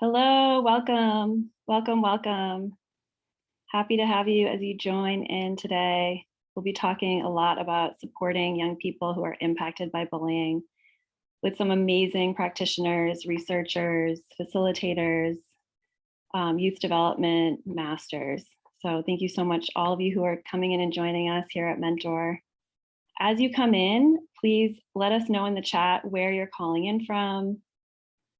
Hello, welcome, welcome, welcome. Happy to have you as you join in today. We'll be talking a lot about supporting young people who are impacted by bullying with some amazing practitioners, researchers, facilitators, youth development masters. So thank you so much, all of you who are coming in and joining us here at Mentor. As you come in, please let us know in the chat where you're calling in from,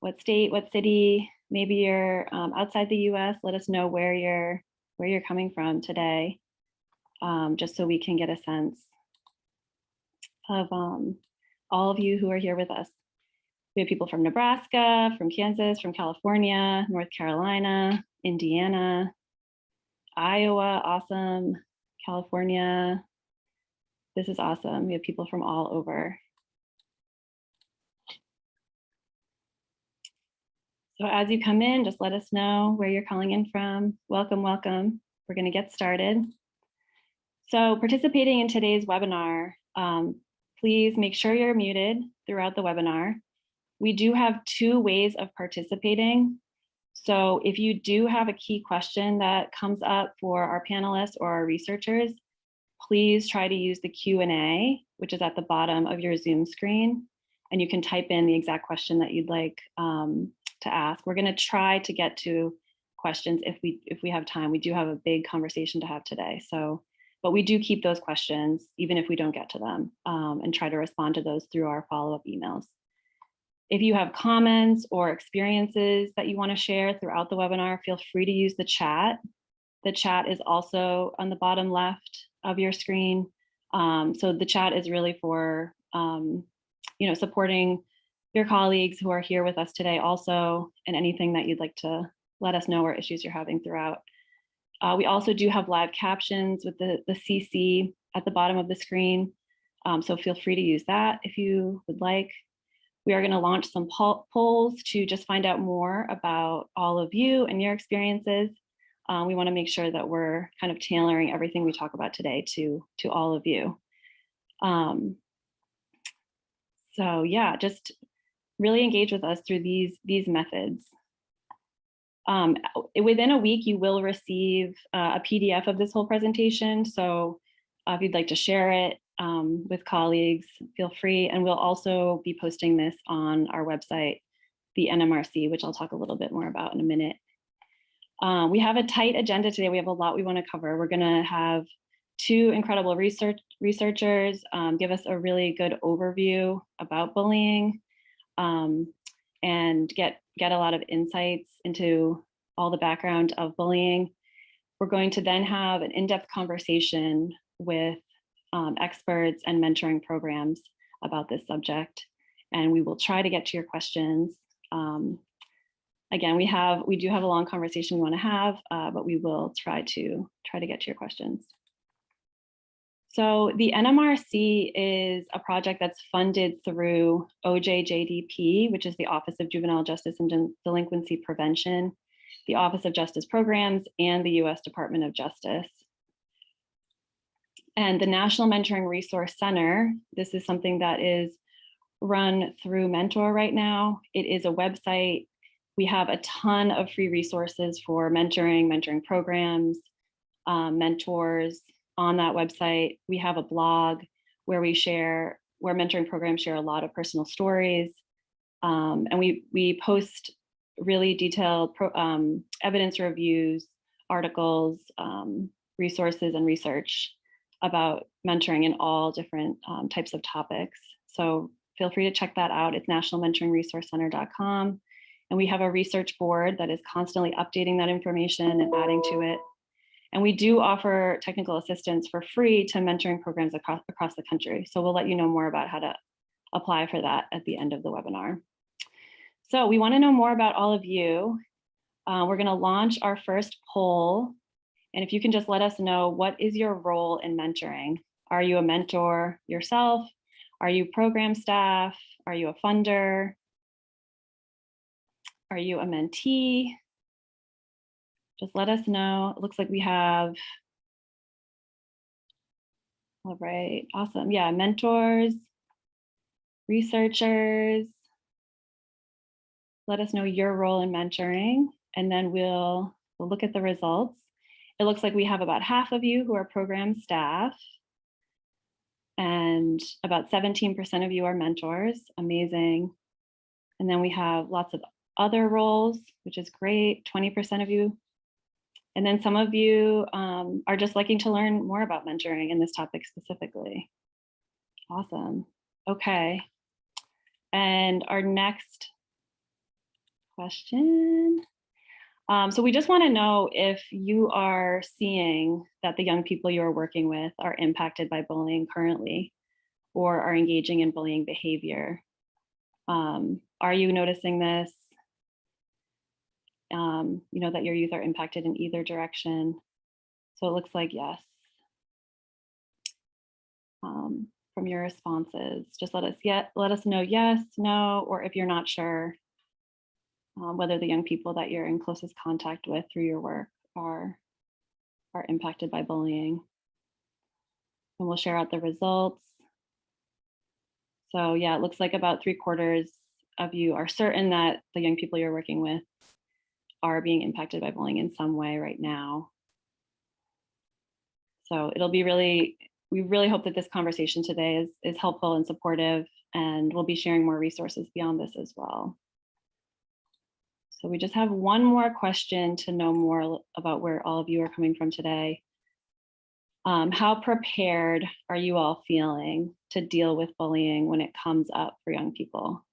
what state, what city. Maybe you're outside the US. Let us know where you're coming from today, just so we can get a sense of all of you who are here with us. We have people from Nebraska, from Kansas, from California, North Carolina, Indiana, Iowa, awesome, California. This is awesome. We have people from all over. So as you come in, just let us know where you're calling in from. Welcome, welcome. We're going to get started. So participating in today's webinar, please make sure you're muted throughout the webinar. We do have two ways of participating. So if you do have a key question that comes up for our panelists or our researchers, please try to use the Q&A, which is at the bottom of your Zoom screen. And you can type in the exact question that you'd like to ask. We're going to try to get to questions if we have time. We do have a big conversation to have today. But we do keep those questions even if we don't get to them, and try to respond to those through our follow-up emails. If you have comments or experiences that you want to share throughout the webinar, feel free to use the chat. The chat is also on the bottom left of your screen. So the chat is really for supporting your colleagues who are here with us today also, and anything that you'd like to let us know or issues you're having throughout. We also do have live captions with the CC at the bottom of the screen. So feel free to use that if you would like. We are going to launch some polls to just find out more about all of you and your experiences. We want to make sure that we're kind of tailoring everything we talk about today to all of you. So yeah, just really engage with us through these methods. Within a week, you will receive a PDF of this whole presentation. So if you'd like to share it with colleagues, feel free. And we'll also be posting this on our website, the NMRC, which I'll talk a little bit more about in a minute. We have a tight agenda today. We have a lot we want to cover. We're going to have two incredible researchers give us a really good overview about bullying, and get a lot of insights into all the background of bullying. We're going to then have an in-depth conversation with experts and mentoring programs about this subject, and we will try to get to your questions. Again, we do have a long conversation we want to have, but we will try to get to your questions. So the NMRC is a project that's funded through OJJDP, which is the Office of Juvenile Justice and Delinquency Prevention, the Office of Justice Programs, and the US Department of Justice. And the National Mentoring Resource Center, this is something that is run through Mentor right now. It is a website. We have a ton of free resources for mentoring programs, mentors. On that website, we have a blog where mentoring programs share a lot of personal stories. And we post really detailed evidence reviews, articles, resources, and research about mentoring in all different types of topics. So feel free to check that out. It's nationalmentoringresourcecenter.com. And we have a research board that is constantly updating that information and adding to it. And we do offer technical assistance for free to mentoring programs across the country. So we'll let you know more about how to apply for that at the end of the webinar. So we want to know more about all of you. We're going to launch our first poll. And if you can just let us know, what is your role in mentoring? Are you a mentor yourself? Are you program staff? Are you a funder? Are you a mentee? Just let us know. It looks like we have, all right, awesome. Yeah, mentors, researchers. let us know your role in mentoring, and then we'll look at the results. It looks like we have about half of you who are program staff, and about 17% of you are mentors. Amazing. And then we have lots of other roles, which is great, 20% of you. And then some of you are just liking to learn more about mentoring in this topic specifically. Awesome. Okay. And our next question. So we just want to know if you are seeing that the young people you are working with are impacted by bullying currently, or are engaging in bullying behavior. Are you noticing this? You know, that your youth are impacted in either direction. So it looks like yes. From your responses, just let us know yes, no, or if you're not sure whether the young people that you're in closest contact with through your work are impacted by bullying. And we'll share out the results. So yeah, it looks like about 3/4 of you are certain that the young people you're working with are being impacted by bullying in some way right now. So we really hope that this conversation today is helpful and supportive, and we'll be sharing more resources beyond this as well. So we just have one more question to know more about where all of you are coming from today. How prepared are you all feeling to deal with bullying when it comes up for young people,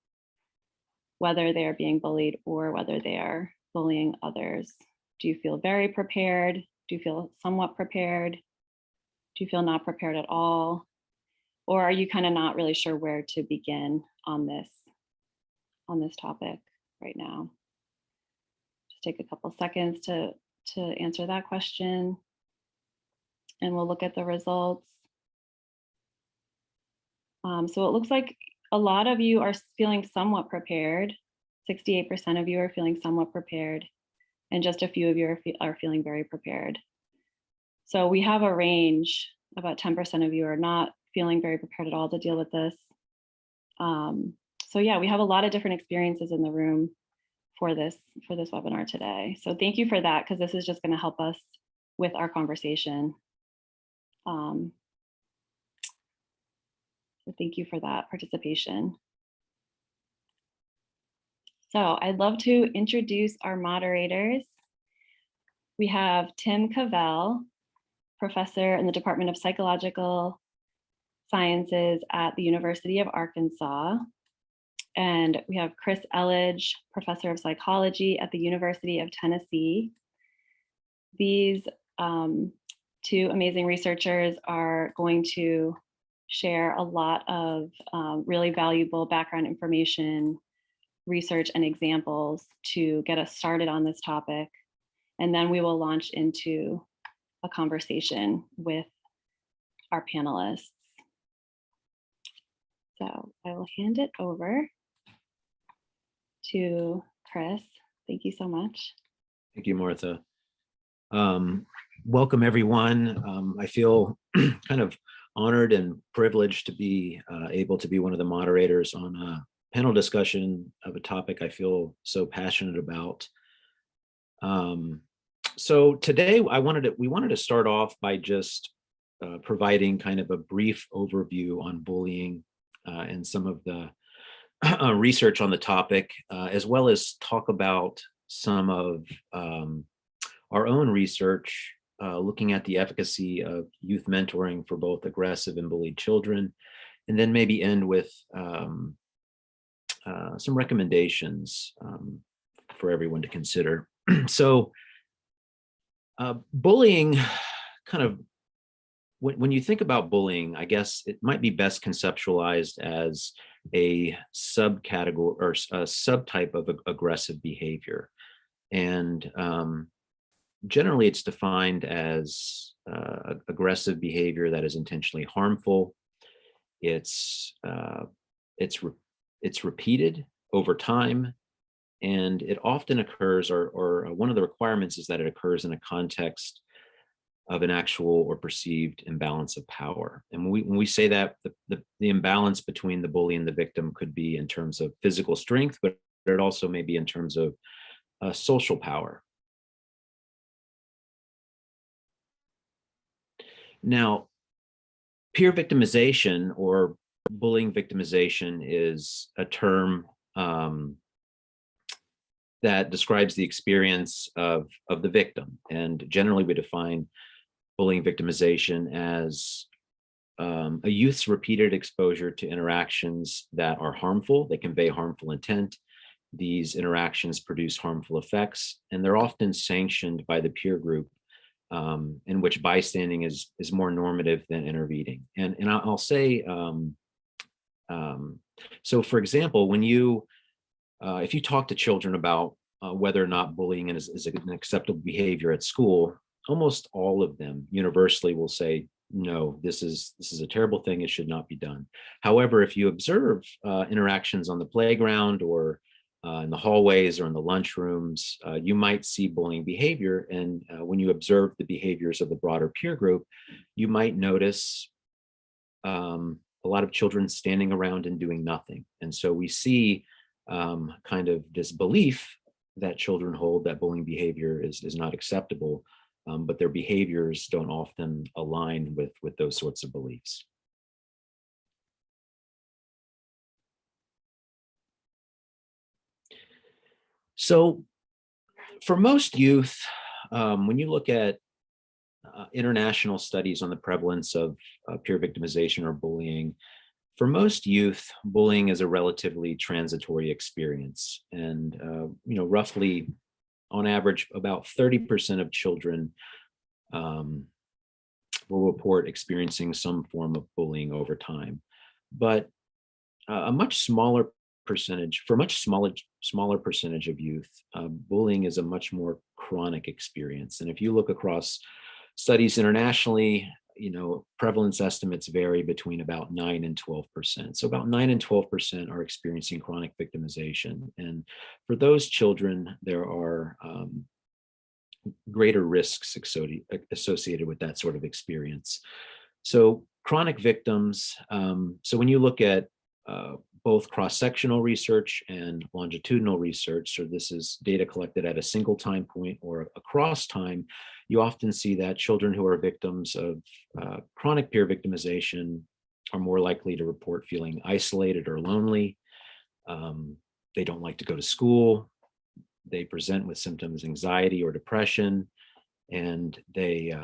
whether they are being bullied or whether they are bullying others? Do you feel very prepared? Do you feel somewhat prepared? Do you feel not prepared at all? Or are you kind of not really sure where to begin on this topic right now? Just take a couple seconds to answer that question, and we'll look at the results. So it looks like a lot of you are feeling somewhat prepared. 68% of you are feeling somewhat prepared, and just a few of you are feeling very prepared. So we have a range. About 10% of you are not feeling very prepared at all to deal with this. So yeah, we have a lot of different experiences in the room for this webinar today. So thank you for that, because this is just going to help us with our conversation. So thank you for that participation. So I'd love to introduce our moderators. We have Tim Cavell, professor in the Department of Psychological Sciences at the University of Arkansas. And we have Chris Elledge, professor of psychology at the University of Tennessee. These two amazing researchers are going to share a lot of really valuable background information, research, and examples to get us started on this topic. And then we will launch into a conversation with our panelists. So I will hand it over to Chris. Thank you so much. Thank you, Martha. Welcome, everyone. I feel kind of honored and privileged to be able to be one of the moderators on a panel discussion of a topic I feel so passionate about. So today we wanted to start off by just providing kind of a brief overview on bullying and some of the research on the topic, as well as talk about some of our own research looking at the efficacy of youth mentoring for both aggressive and bullied children, and then maybe end with some recommendations for everyone to consider. So bullying, kind of, when you think about bullying, I guess it might be best conceptualized as a subcategory or a subtype of aggressive behavior. And generally it's defined as aggressive behavior that is intentionally harmful. It's repeated over time, and it often occurs, or one of the requirements is that it occurs in a context of an actual or perceived imbalance of power. And when we say that, the imbalance between the bully and the victim could be in terms of physical strength, but it also may be in terms of social power. Now, peer victimization or bullying victimization is a term that describes the experience of the victim. And generally we define bullying victimization as a youth's repeated exposure to interactions that are harmful, they convey harmful intent. These interactions produce harmful effects, and they're often sanctioned by the peer group, in which bystanding is more normative than intervening. And I'll say, so for example, when you, if you talk to children about whether or not bullying is an acceptable behavior at school, almost all of them universally will say, no, this is a terrible thing. It should not be done. However, if you observe interactions on the playground or in the hallways or in the lunchrooms, you might see bullying behavior. And when you observe the behaviors of the broader peer group, you might notice a lot of children standing around and doing nothing. And so we see kind of this belief that children hold that bullying behavior is not acceptable, but their behaviors don't often align with those sorts of beliefs. So for most youth, when you look at international studies on the prevalence of peer victimization or bullying, for most youth, bullying is a relatively transitory experience. And, roughly on average, about 30% of children will report experiencing some form of bullying over time. But a much smaller percentage, for a much smaller percentage of youth, bullying is a much more chronic experience. And if you look across studies internationally, prevalence estimates vary between about 9 and 12%. So about 9 and 12% are experiencing chronic victimization. And for those children, there are greater risks associated with that sort of experience. So chronic victims, so when you look at both cross-sectional research and longitudinal research, so this is data collected at a single time point or across time, you often see that children who are victims of chronic peer victimization are more likely to report feeling isolated or lonely. They don't like to go to school. They present with symptoms of anxiety or depression, and they,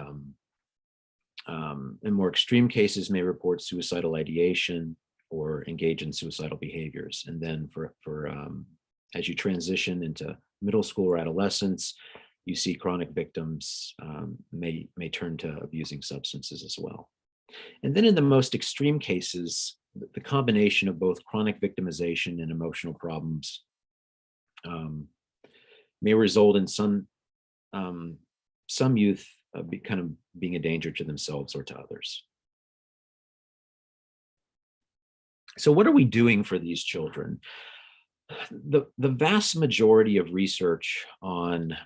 in more extreme cases, may report suicidal ideation or engage in suicidal behaviors. And then as you transition into middle school or adolescence, you see chronic victims may turn to abusing substances as well. And then in the most extreme cases, the combination of both chronic victimization and emotional problems may result in some youth kind of being a danger to themselves or to others. So what are we doing for these children? The vast majority of research on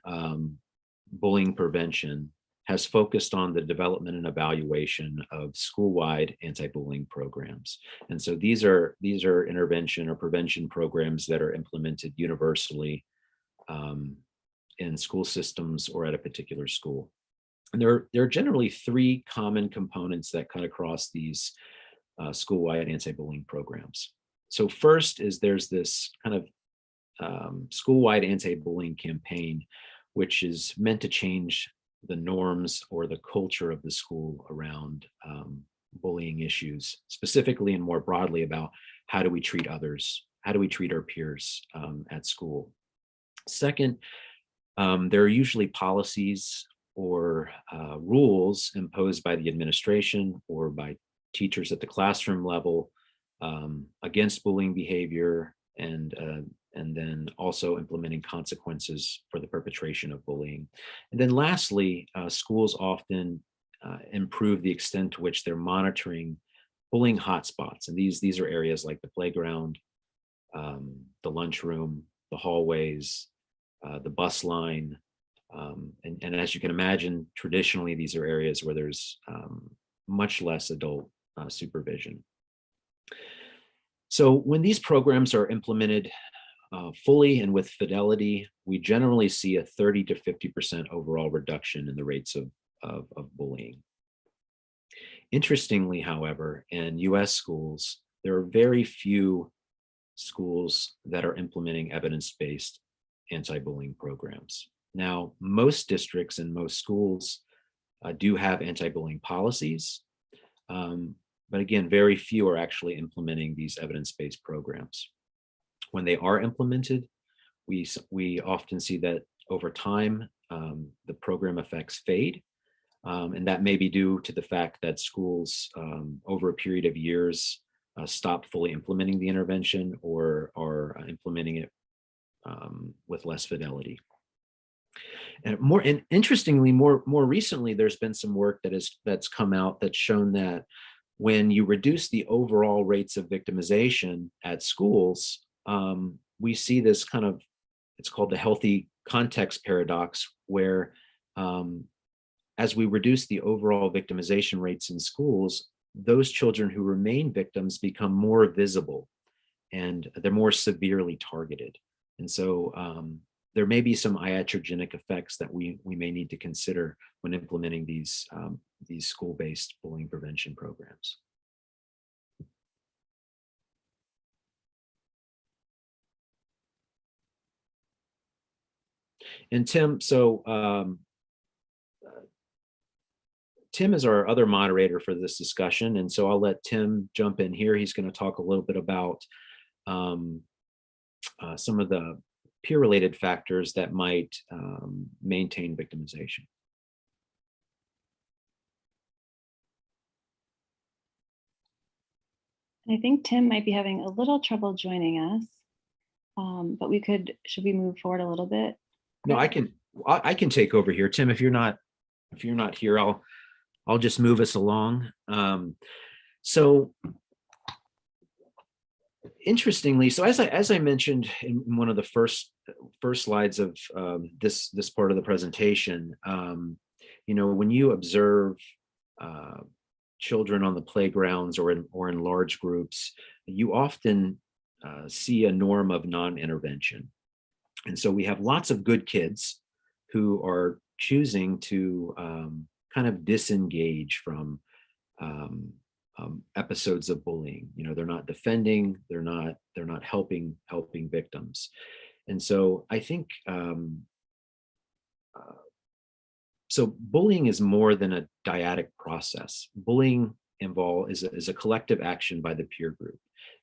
bullying prevention has focused on the development and evaluation of school-wide anti-bullying programs. And so these are intervention or prevention programs that are implemented universally in school systems or at a particular school. And there are generally three common components that cut across these school-wide anti-bullying programs. So first is there's this kind of school-wide anti-bullying campaign, which is meant to change the norms or the culture of the school around bullying issues, specifically and more broadly about how do we treat others, how do we treat our peers at school. Second, there are usually policies or rules imposed by the administration or by teachers at the classroom level against bullying behavior, and then also implementing consequences for the perpetration of bullying. And then lastly, schools often improve the extent to which they're monitoring bullying hotspots. And these are areas like the playground, the lunchroom, the hallways, the bus line. And as you can imagine, traditionally, these are areas where there's much less adult supervision. So when these programs are implemented fully and with fidelity, we generally see a 30 to 50% overall reduction in the rates of bullying. Interestingly, however, in US schools, there are very few schools that are implementing evidence-based anti-bullying programs. Now, most districts and most schools do have anti-bullying policies, but again, very few are actually implementing these evidence-based programs. When they are implemented, we often see that over time, the program effects fade. And that may be due to the fact that schools over a period of years stop fully implementing the intervention or are implementing it with less fidelity. And interestingly, more recently, there's been some work that's come out that's shown that when you reduce the overall rates of victimization at schools, we see this kind of, it's called the healthy context paradox, where as we reduce the overall victimization rates in schools, those children who remain victims become more visible and they're more severely targeted. And so there may be some iatrogenic effects that we may need to consider when implementing these school-based bullying prevention programs. And Tim, Tim is our other moderator for this discussion, and so I'll let Tim jump in here. He's going to talk a little bit about some of the peer-related factors that might maintain victimization. I think Tim might be having a little trouble joining us, but should we move forward a little bit? No, I can take over here, Tim. If you're not here, I'll just move us along. So interestingly, so as I mentioned in one of the first slides of this part of the presentation, when you observe children on the playgrounds or in large groups, you often see a norm of non-intervention. And so we have lots of good kids who are choosing to kind of disengage from episodes of bullying. They're not defending, they're not helping victims. And so I think so bullying is more than a dyadic process. Bullying is a collective action by the peer group.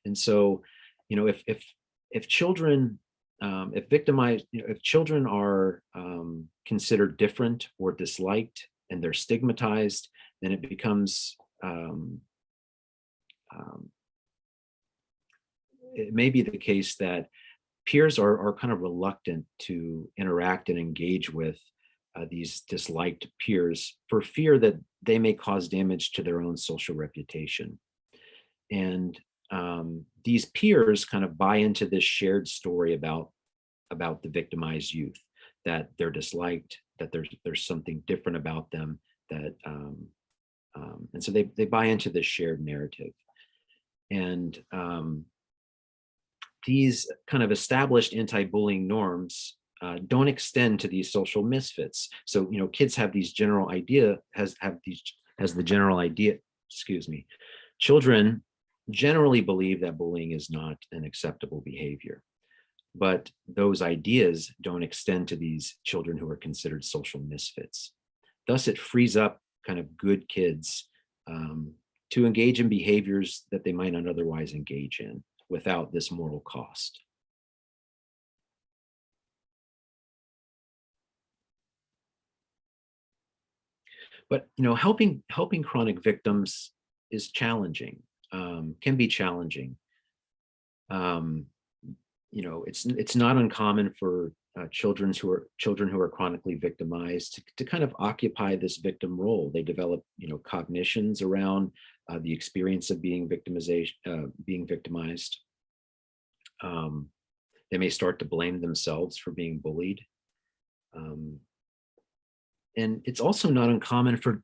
And so, if children if children are considered different or disliked and they're stigmatized, then it becomes it may be the case that peers are kind of reluctant to interact and engage with these disliked peers for fear that they may cause damage to their own social reputation. And these peers kind of buy into this shared story about the victimized youth, that they're disliked, that there's something different about them, that and so they buy into this shared narrative. And these kind of established anti-bullying norms don't extend to these social misfits. So kids have these general idea children generally believe that bullying is not an acceptable behavior, but those ideas don't extend to these children who are considered social misfits. Thus, it frees up kind of good kids to engage in behaviors that they might not otherwise engage in without this moral cost. But helping chronic victims is challenging, can be challenging. It's not uncommon for children who are chronically victimized to kind of occupy this victim role. They develop cognitions around the experience of being victimized. They may start to blame themselves for being bullied. And it's also not uncommon for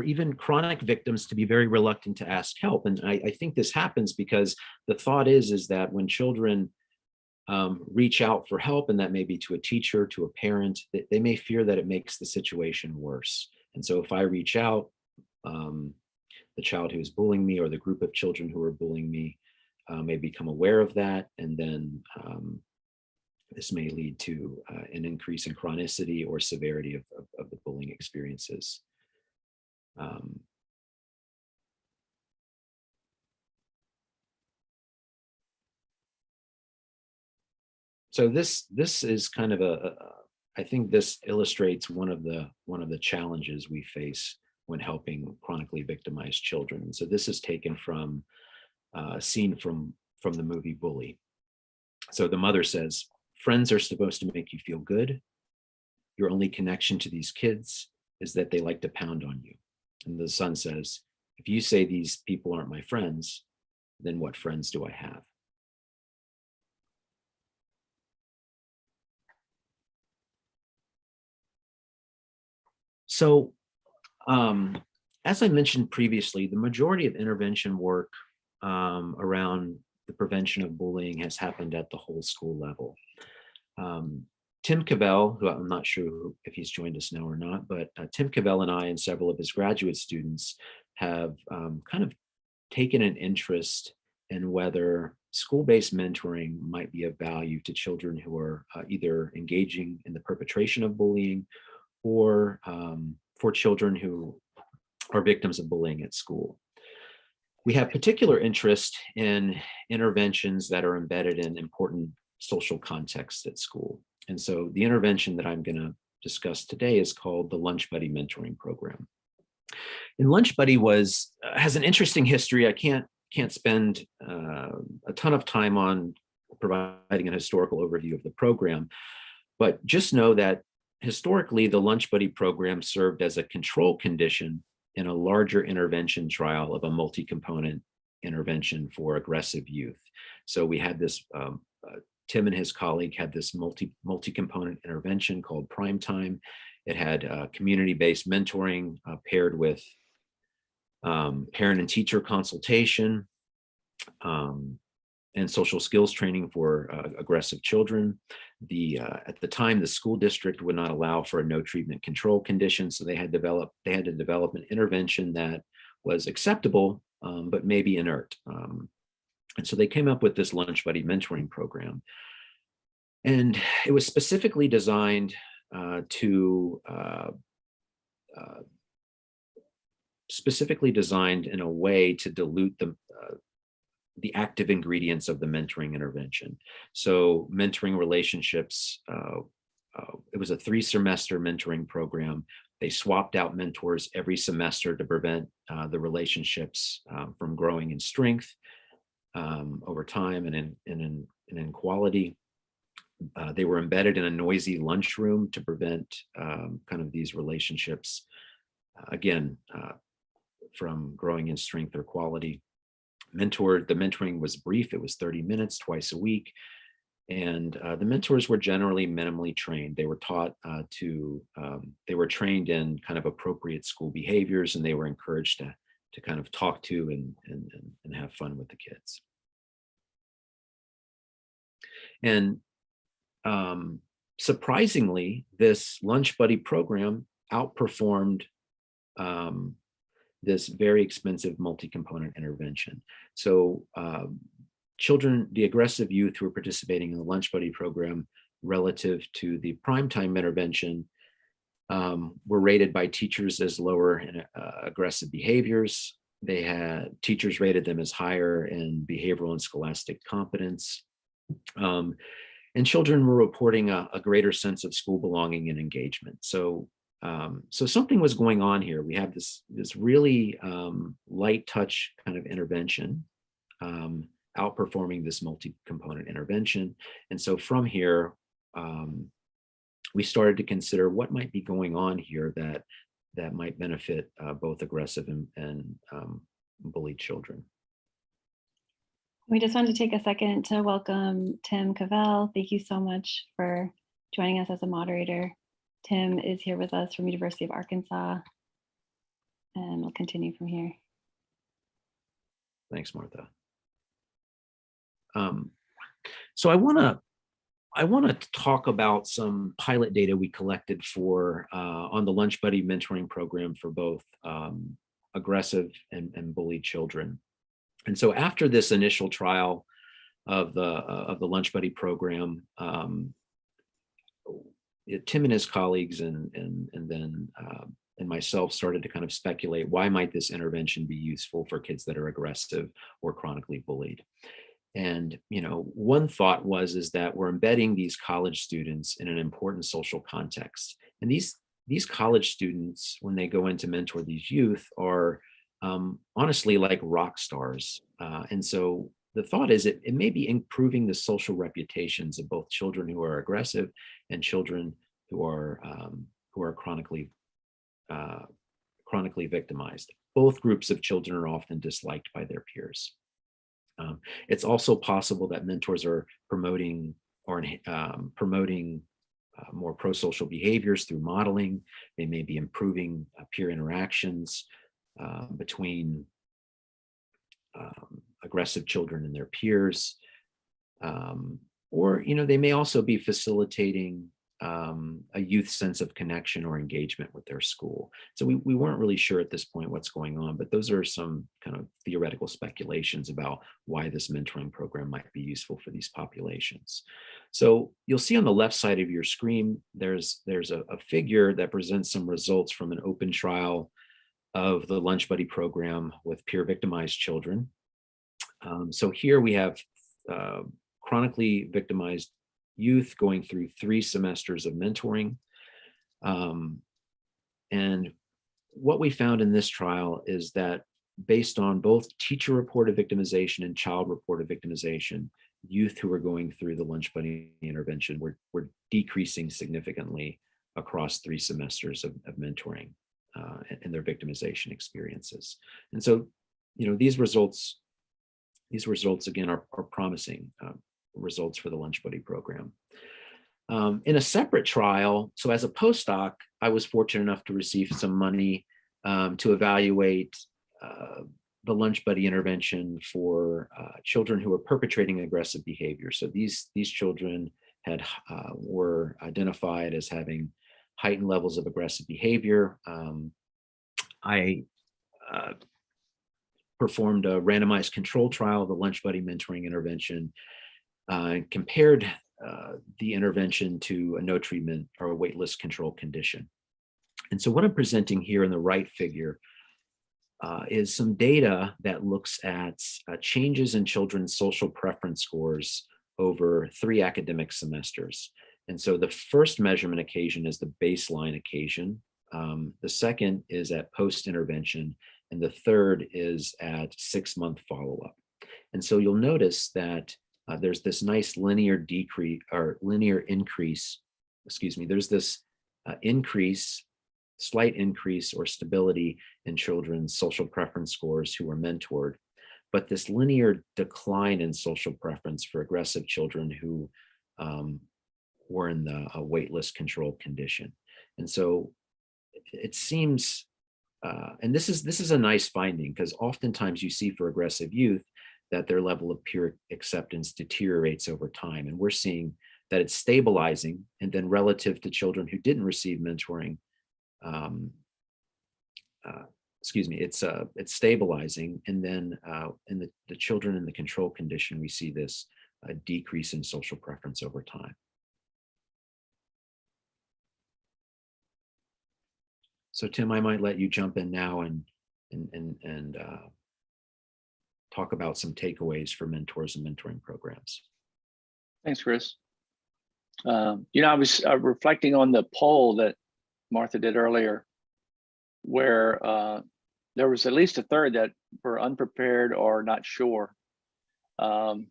even chronic victims to be very reluctant to ask help. And I think this happens because the thought is that when children reach out for help, and that may be to a teacher, to a parent, they may fear that it makes the situation worse. And so if I reach out, the child who is bullying me or the group of children who are bullying me may become aware of that, and then this may lead to an increase in chronicity or severity of the bullying experiences. So this is kind of I think this illustrates one of the challenges we face when helping chronically victimized children. And so this is taken from a scene from the movie Bully. So the mother says, "Friends are supposed to make you feel good. Your only connection to these kids is that they like to pound on you." And the son says, "If you say these people aren't my friends, then what friends do I have?" So, as I mentioned previously, the majority of intervention work around the prevention of bullying has happened at the whole school level. Tim Cavell, who I'm not sure if he's joined us now or not, but Tim Cavell and I and several of his graduate students have kind of taken an interest in whether school-based mentoring might be of value to children who are either engaging in the perpetration of bullying or for children who are victims of bullying at school. We have particular interest in interventions that are embedded in important social contexts at school. And so the intervention that I'm going to discuss today is called the Lunch Buddy Mentoring Program. And Lunch Buddy has an interesting history. I can't spend a ton of time on providing a historical overview of the program, but just know that historically, the Lunch Buddy program served as a control condition in a larger intervention trial of a multi-component intervention for aggressive youth. So we had this, Tim and his colleague had this multi-component intervention called Prime Time. It had community-based mentoring paired with parent and teacher consultation, and social skills training for aggressive children. At the time, the school district would not allow for a no treatment control condition, so they had to develop an intervention that was acceptable but maybe inert. And so they came up with this Lunch Buddy mentoring program, and it was specifically designed in a way to dilute the active ingredients of the mentoring intervention. So mentoring relationships, it was a 3-semester mentoring program. They swapped out mentors every semester to prevent the relationships from growing in strength over time and in quality. They were embedded in a noisy lunchroom to prevent kind of these relationships, again, from growing in strength or quality. The mentoring was brief. It was 30 minutes twice a week. And the mentors were generally minimally trained. They were taught they were trained in kind of appropriate school behaviors, and they were encouraged to kind of talk to and have fun with the kids. And surprisingly, this Lunch Buddy program outperformed this very expensive multi-component intervention. So the aggressive youth who were participating in the Lunch Buddy program relative to the primetime intervention were rated by teachers as lower in aggressive behaviors. Teachers rated them as higher in behavioral and scholastic competence. And children were reporting a greater sense of school belonging and engagement. So something was going on here. We have this really light touch kind of intervention outperforming this multi-component intervention. And so from here, we started to consider what might be going on here that might benefit both aggressive and bullied children. We just wanted to take a second to welcome Tim Cavell. Thank you so much for joining us as a moderator. Tim is here with us from University of Arkansas, and we'll continue from here. Thanks, Martha. So I want to I want to talk about some pilot data we collected for on the Lunch Buddy mentoring program for both aggressive and bullied children. And so after this initial trial of the Lunch Buddy program, Tim and his colleagues and myself started to kind of speculate, why might this intervention be useful for kids that are aggressive or chronically bullied? And one thought is that we're embedding these college students in an important social context, and these college students, when they go in to mentor these youth, are honestly like rock stars. And so the thought is it may be improving the social reputations of both children who are aggressive and children who are chronically victimized. Both groups of children are often disliked by their peers. It's also possible that mentors are promoting more pro-social behaviors through modeling. They may be improving peer interactions between aggressive children and their peers. Or they may also be facilitating a youth sense of connection or engagement with their school. So we weren't really sure at this point what's going on, but those are some kind of theoretical speculations about why this mentoring program might be useful for these populations. So you'll see on the left side of your screen, there's a figure that presents some results from an open trial of the Lunch Buddy program with peer victimized children. So here we have chronically victimized youth going through 3 semesters of mentoring. And what we found in this trial is that based on both teacher-reported victimization and child-reported victimization, youth who were going through the Lunch Buddy intervention were decreasing significantly across 3 semesters of mentoring and their victimization experiences. And so, these results again are promising results for the Lunch Buddy program. In a separate trial, so as a postdoc, I was fortunate enough to receive some money to evaluate the Lunch Buddy intervention for children who were perpetrating aggressive behavior. So these children were identified as having heightened levels of aggressive behavior. I performed a randomized control trial of the Lunch Buddy mentoring intervention and compared the intervention to a no treatment or a waitlist control condition. And so what I'm presenting here in the right figure is some data that looks at changes in children's social preference scores over 3 academic semesters. And so the first measurement occasion is the baseline occasion. The second is at post-intervention, and the third is at 6-month follow-up. And so you'll notice that there's this nice linear increase. There's this slight increase or stability in children's social preference scores who were mentored, but this linear decline in social preference for aggressive children who were in the waitlist control condition. And so it seems, and this is a nice finding, because oftentimes you see for aggressive youth that their level of peer acceptance deteriorates over time. And we're seeing that it's stabilizing, and then relative to children who didn't receive mentoring, it's stabilizing. And then in the children in the control condition, we see this decrease in social preference over time. So Tim, I might let you jump in now and talk about some takeaways for mentors and mentoring programs. Thanks, Chris. I was reflecting on the poll that Martha did earlier, where there was at least a third that were unprepared or not sure. What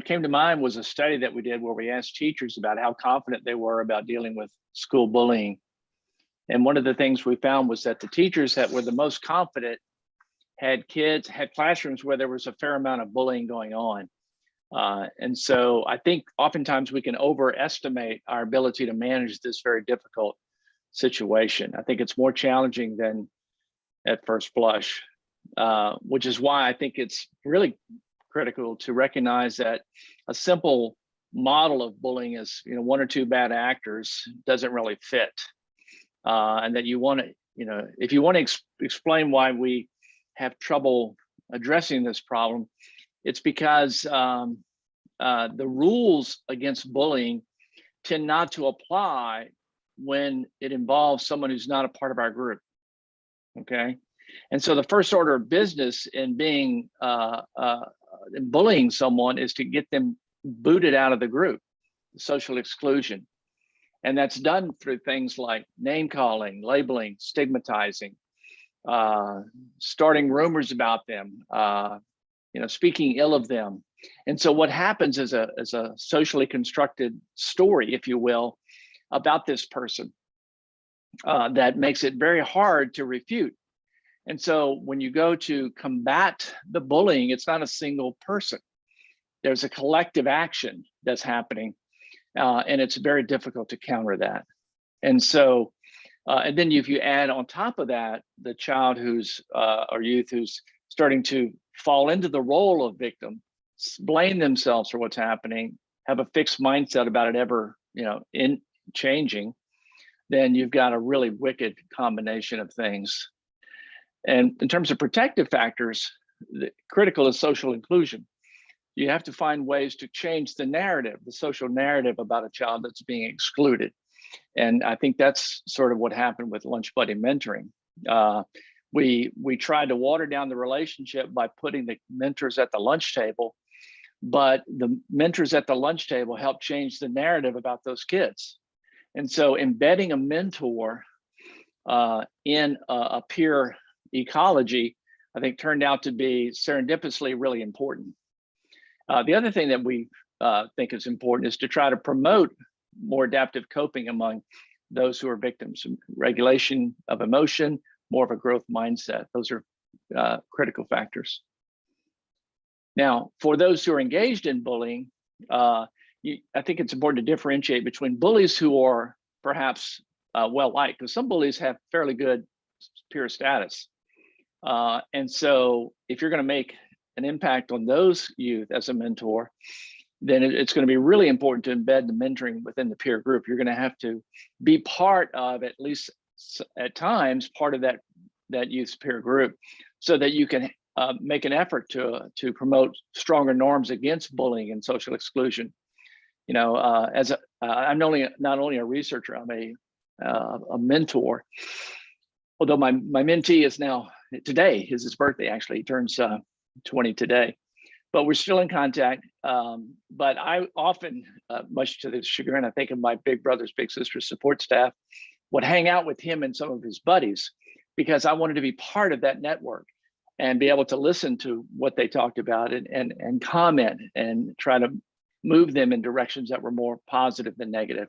came to mind was a study that we did where we asked teachers about how confident they were about dealing with school bullying. And one of the things we found was that the teachers that were the most confident had classrooms where there was a fair amount of bullying going on. And so I think oftentimes we can overestimate our ability to manage this very difficult situation. I think it's more challenging than at first blush, which is why I think it's really critical to recognize that a simple model of bullying as, you know, one or two bad actors doesn't really fit. And that you want to, you know, if you want to explain why we have trouble addressing this problem, it's because the rules against bullying tend not to apply when it involves someone who's not a part of our group. Okay. And so the first order of business in being in bullying someone is to get them booted out of the group, social exclusion. And that's done through things like name calling, labeling, stigmatizing, starting rumors about them, you know, speaking ill of them. And so what happens is a socially constructed story, if you will, about this person that makes it very hard to refute. And so when you go to combat the bullying, it's not a single person. There's a collective action that's happening, and it's very difficult to counter that. And so, and then if you add on top of that, the child who's, or youth who's starting to fall into the role of victim, blame themselves for what's happening, have a fixed mindset about it ever, you know, in changing, then you've got a really wicked combination of things. And in terms of protective factors, the critical is social inclusion. You have to find ways to change the narrative, the social narrative about a child that's being excluded. And I think that's sort of what happened with lunch buddy mentoring. We tried to water down the relationship by putting the mentors at the lunch table, but the mentors at the lunch table helped change the narrative about those kids. And so embedding a mentor in a peer ecology, I think turned out to be serendipitously really important. The other thing that we think is important is to try to promote more adaptive coping among those who are victims, regulation of emotion, more of a growth mindset. Those are critical factors. Now, for those who are engaged in bullying, I think it's important to differentiate between bullies who are perhaps well-liked, because some bullies have fairly good peer status. And so if you're going to make an impact on those youth as a mentor, then it's going to be really important to embed the mentoring within the peer group. You're going to have to be part of, at least at times, part of that youth's peer group, so that you can make an effort to promote stronger norms against bullying and social exclusion. You know, I'm not only a researcher, I'm a mentor. Although my mentee is now, today is his birthday, actually. He turns 20 today, but we're still in contact. But I often, much to the chagrin, I think, of my big brothers, big sisters support staff, would hang out with him and some of his buddies, because I wanted to be part of that network and be able to listen to what they talked about and comment and try to move them in directions that were more positive than negative.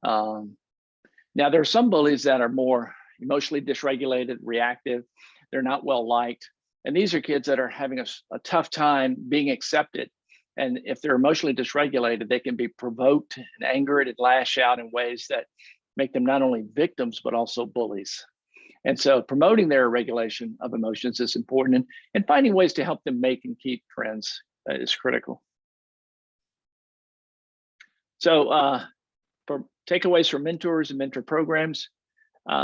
Now, there are some bullies that are more emotionally dysregulated, reactive. They're not well liked. And these are kids that are having a tough time being accepted. And if they're emotionally dysregulated, they can be provoked and angered and lash out in ways that make them not only victims, but also bullies. And so promoting their regulation of emotions is important, and finding ways to help them make and keep friends is critical. So for takeaways from mentors and mentor programs,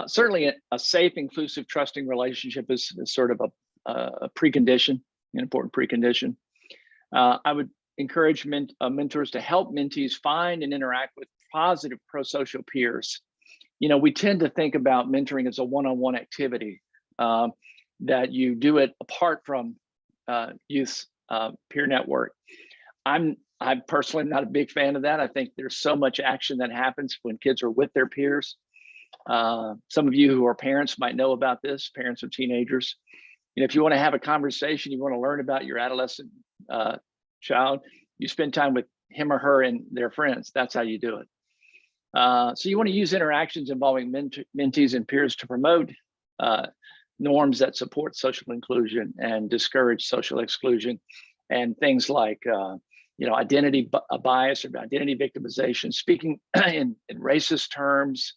certainly a safe, inclusive, trusting relationship is sort of a precondition, an important precondition. I would encourage mentors to help mentees find and interact with positive pro-social peers. You know, we tend to think about mentoring as a one-on-one activity, that you do it apart from youth's peer network. I'm personally not a big fan of that. I think there's so much action that happens when kids are with their peers. Some of you who are parents might know about this, parents of teenagers. You know, if you want to have a conversation, you want to learn about your adolescent child, you spend time with him or her and their friends. That's how you do it. So you want to use interactions involving mentees and peers to promote norms that support social inclusion and discourage social exclusion, and things like you know, identity bias or identity victimization, speaking in racist terms,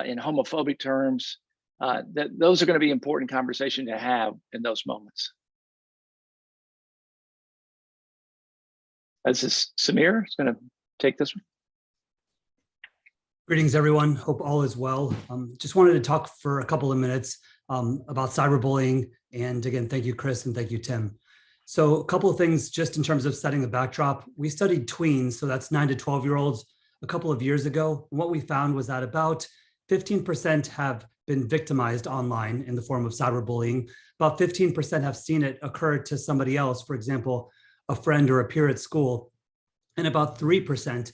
in homophobic terms. Those are going to be important conversations to have in those moments. This is Samir is going to take this one. Greetings, everyone. Hope all is well. Just wanted to talk for a couple of minutes about cyberbullying. And again, thank you, Chris, and thank you, Tim. So a couple of things just in terms of setting the backdrop. We studied tweens, so that's 9 to 12-year-olds, a couple of years ago. And what we found was that about 15% have been victimized online in the form of cyberbullying. About 15% have seen it occur to somebody else, for example, a friend or a peer at school. And about 3%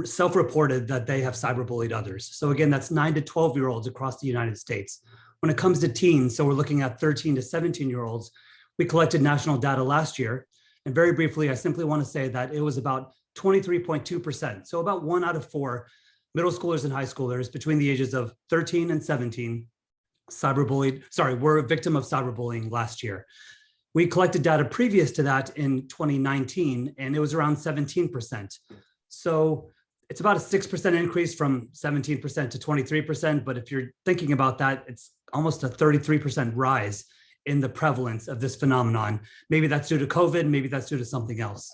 self-reported that they have cyberbullied others. So again, that's 9 to 12-year-olds across the United States. When it comes to teens, so we're looking at 13 to 17-year-olds, we collected national data last year. And very briefly, I simply want to say that it was about 23.2%. So about 1 out of 4 middle schoolers and high schoolers between the ages of 13 and 17 were a victim of cyberbullying last year. We collected data previous to that in 2019, and it was around 17%. So it's about a 6% increase from 17% to 23%. But if you're thinking about that, it's almost a 33% rise in the prevalence of this phenomenon. Maybe that's due to COVID, maybe that's due to something else.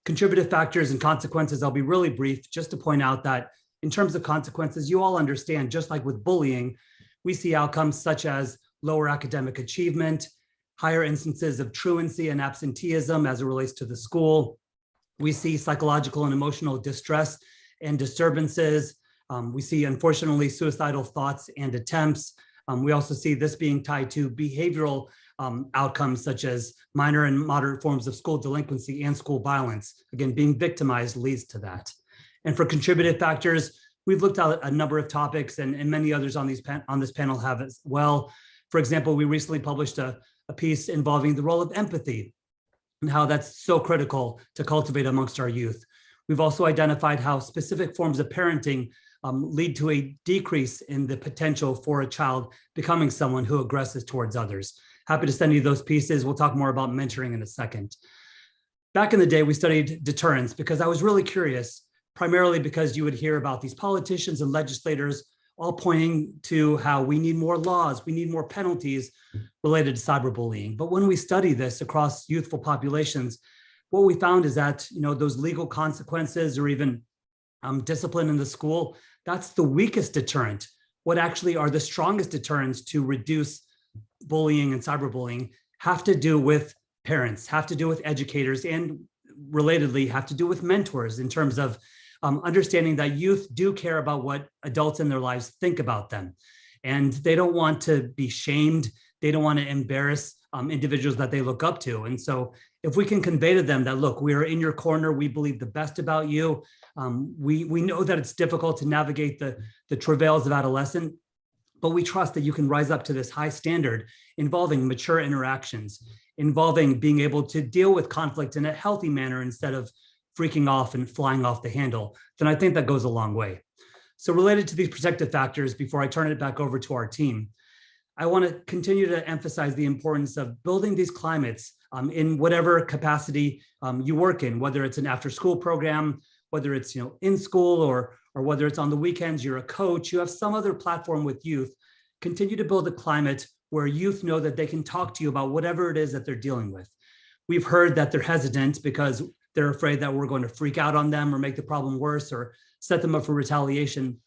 Contributive factors and consequences, I'll be really brief just to point out that in terms of consequences, you all understand, just like with bullying, we see outcomes such as lower academic achievement, higher instances of truancy and absenteeism as it relates to the school. We see psychological and emotional distress and disturbances. We see, unfortunately, suicidal thoughts and attempts. We also see this being tied to behavioral outcomes such as minor and moderate forms of school delinquency and school violence. Again, being victimized leads to that. And for contributive factors, we've looked at a number of topics, and many others on this panel have as well. For example, we recently published a piece involving the role of empathy and how that's so critical to cultivate amongst our youth. We've also identified how specific forms of parenting lead to a decrease in the potential for a child becoming someone who aggresses towards others. Happy to send you those pieces. We'll talk more about mentoring in a second. Back in the day, we studied deterrence because I was really curious, primarily because you would hear about these politicians and legislators all pointing to how we need more laws, we need more penalties related to cyberbullying. But when we study this across youthful populations, what we found is that those legal consequences or even discipline in the school, that's the weakest deterrent. What actually are the strongest deterrents to reduce bullying and cyberbullying have to do with parents, have to do with educators, and relatedly have to do with mentors in terms of understanding that youth do care about what adults in their lives think about them. And they don't want to be shamed. They don't want to embarrass individuals that they look up to. And so if we can convey to them that, look, we are in your corner, we believe the best about you. We know that it's difficult to navigate the travails of adolescence, but we trust that you can rise up to this high standard involving mature interactions, involving being able to deal with conflict in a healthy manner instead of freaking off and flying off the handle, then I think that goes a long way. So related to these protective factors, before I turn it back over to our team, I want to continue to emphasize the importance of building these climates in whatever capacity you work in, whether it's an after-school program, whether it's in school or whether it's on the weekends, you're a coach, you have some other platform with youth. Continue to build a climate where youth know that they can talk to you about whatever it is that they're dealing with. We've heard that they're hesitant because they're afraid that we're going to freak out on them or make the problem worse or set them up for retaliation.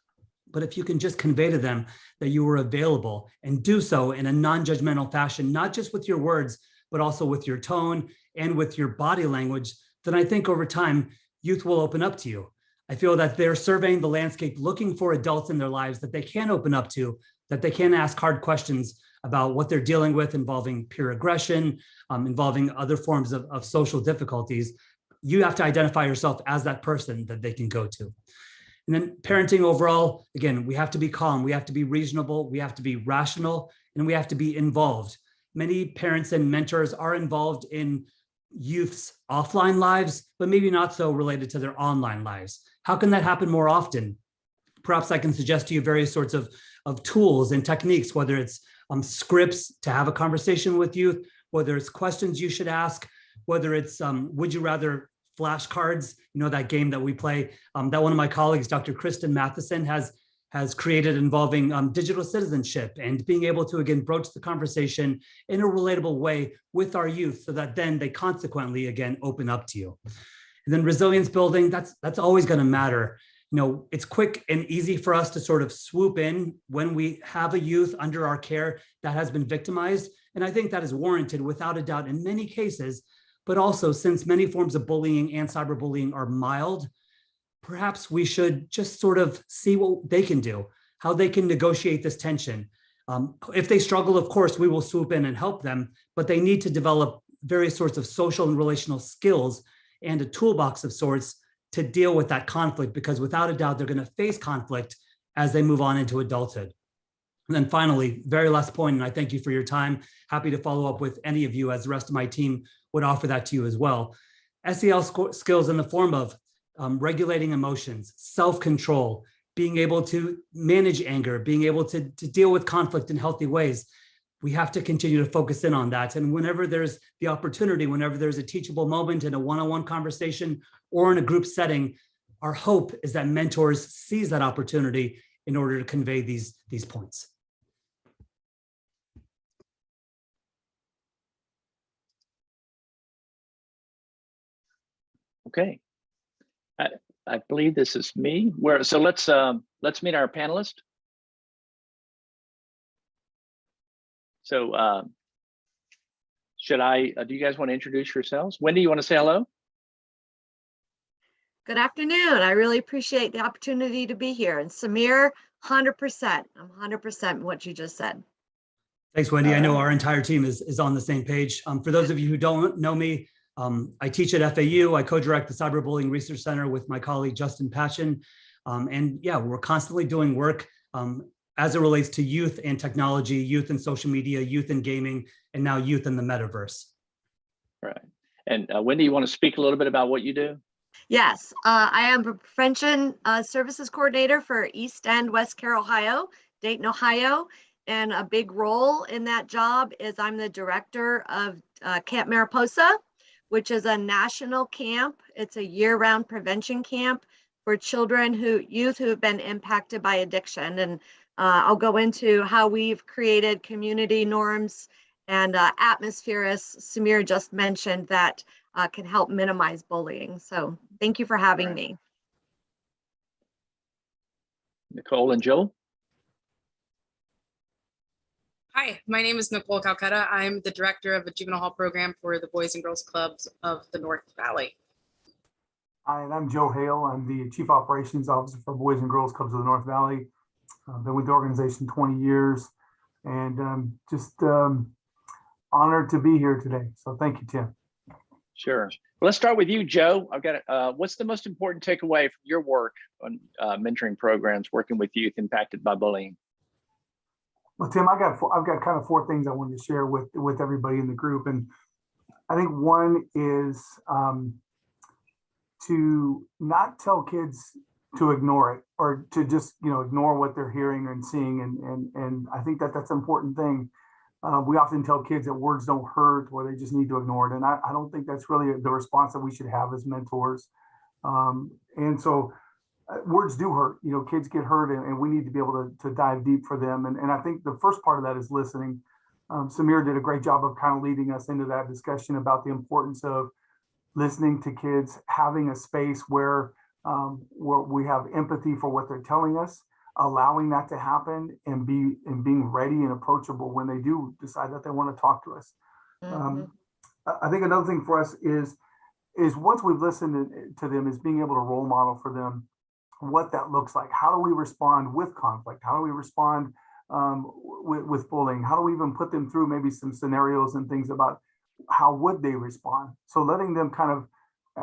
But if you can just convey to them that you are available and do so in a non-judgmental fashion, not just with your words, but also with your tone and with your body language, then I think over time, youth will open up to you. I feel that they're surveying the landscape, looking for adults in their lives that they can open up to, that they can ask hard questions about what they're dealing with involving peer aggression, involving other forms of social difficulties. You have to identify yourself as that person that they can go to. And then parenting overall, again, we have to be calm, we have to be reasonable, we have to be rational, and we have to be involved. Many parents and mentors are involved in youth's offline lives, but maybe not so related to their online lives. How can that happen more often? Perhaps I can suggest to you various sorts of tools and techniques, whether it's scripts to have a conversation with youth, whether it's questions you should ask, whether it's would you rather flashcards, that game that we play, that one of my colleagues, Dr. Kristen Matheson, has created involving digital citizenship and being able to, again, broach the conversation in a relatable way with our youth so that then they consequently, again, open up to you. And then resilience building, that's always going to matter. It's quick and easy for us to sort of swoop in when we have a youth under our care that has been victimized. And I think that is warranted without a doubt in many cases. But also, since many forms of bullying and cyberbullying are mild, perhaps we should just sort of see what they can do, how they can negotiate this tension. If they struggle, of course, we will swoop in and help them, but they need to develop various sorts of social and relational skills and a toolbox of sorts to deal with that conflict, because without a doubt, they're going to face conflict as they move on into adulthood. And then finally, very last point, and I thank you for your time. Happy to follow up with any of you, as the rest of my team would offer that to you as well. SEL skills in the form of regulating emotions, self-control, being able to manage anger, being able to deal with conflict in healthy ways. We have to continue to focus in on that. And whenever there's the opportunity, whenever there's a teachable moment in a one-on-one conversation or in a group setting, our hope is that mentors seize that opportunity in order to convey these points. Okay. I believe this is me. So let's meet our panelists. So should I, do you guys want to introduce yourselves? Wendy, you want to say hello? Good afternoon. I really appreciate the opportunity to be here. And Samir, 100%. I'm 100% what you just said. Thanks, Wendy. I know our entire team is on the same page. For those of you who don't know me, I teach at FAU. I co-direct the Cyberbullying Research Center with my colleague, Justin Patchen. And yeah, we're constantly doing work as it relates to youth and technology, youth and social media, youth and gaming, and now youth in the metaverse. Right. And Wendy, you want to speak a little bit about what you do? Yes, I am a prevention services coordinator for East End, West Care, Ohio, Dayton, Ohio. And a big role in that job is I'm the director of Camp Mariposa, which is a national camp. It's a year-round prevention camp for youth who have been impacted by addiction. And I'll go into how we've created community norms and atmosphere, as Samir just mentioned, that can help minimize bullying. So thank you for having me. Nicole and Joel. Hi, my name is Nicole Calcutta. I'm the director of the Juvenile Hall program for the Boys and Girls Clubs of the North Valley. Hi, and I'm Joe Hale. I'm the Chief Operations Officer for Boys and Girls Clubs of the North Valley. I've been with the organization 20 years and just honored to be here today. So thank you, Tim. Sure. Well, let's start with you, Joe. I've got what's the most important takeaway from your work on mentoring programs, working with youth impacted by bullying? Well, Tim, I've got kind of four things I wanted to share with everybody in the group. And I think one is to not tell kids to ignore it or to just, ignore what they're hearing and seeing. And I think that's an important thing. We often tell kids that words don't hurt or they just need to ignore it. And I don't think that's really the response that we should have as mentors. And so words do hurt, kids get hurt and we need to be able to dive deep for them. And I think the first part of that is listening. Samir did a great job of kind of leading us into that discussion about the importance of listening to kids, having a space where we have empathy for what they're telling us, allowing that to happen and being ready and approachable when they do decide that they want to talk to us. Mm-hmm. I think another thing for us is once we've listened to them is being able to role model for them what that looks like. How do we respond with conflict? How do we respond with bullying? How do we even put them through maybe some scenarios and things about how would they respond? So letting them kind of,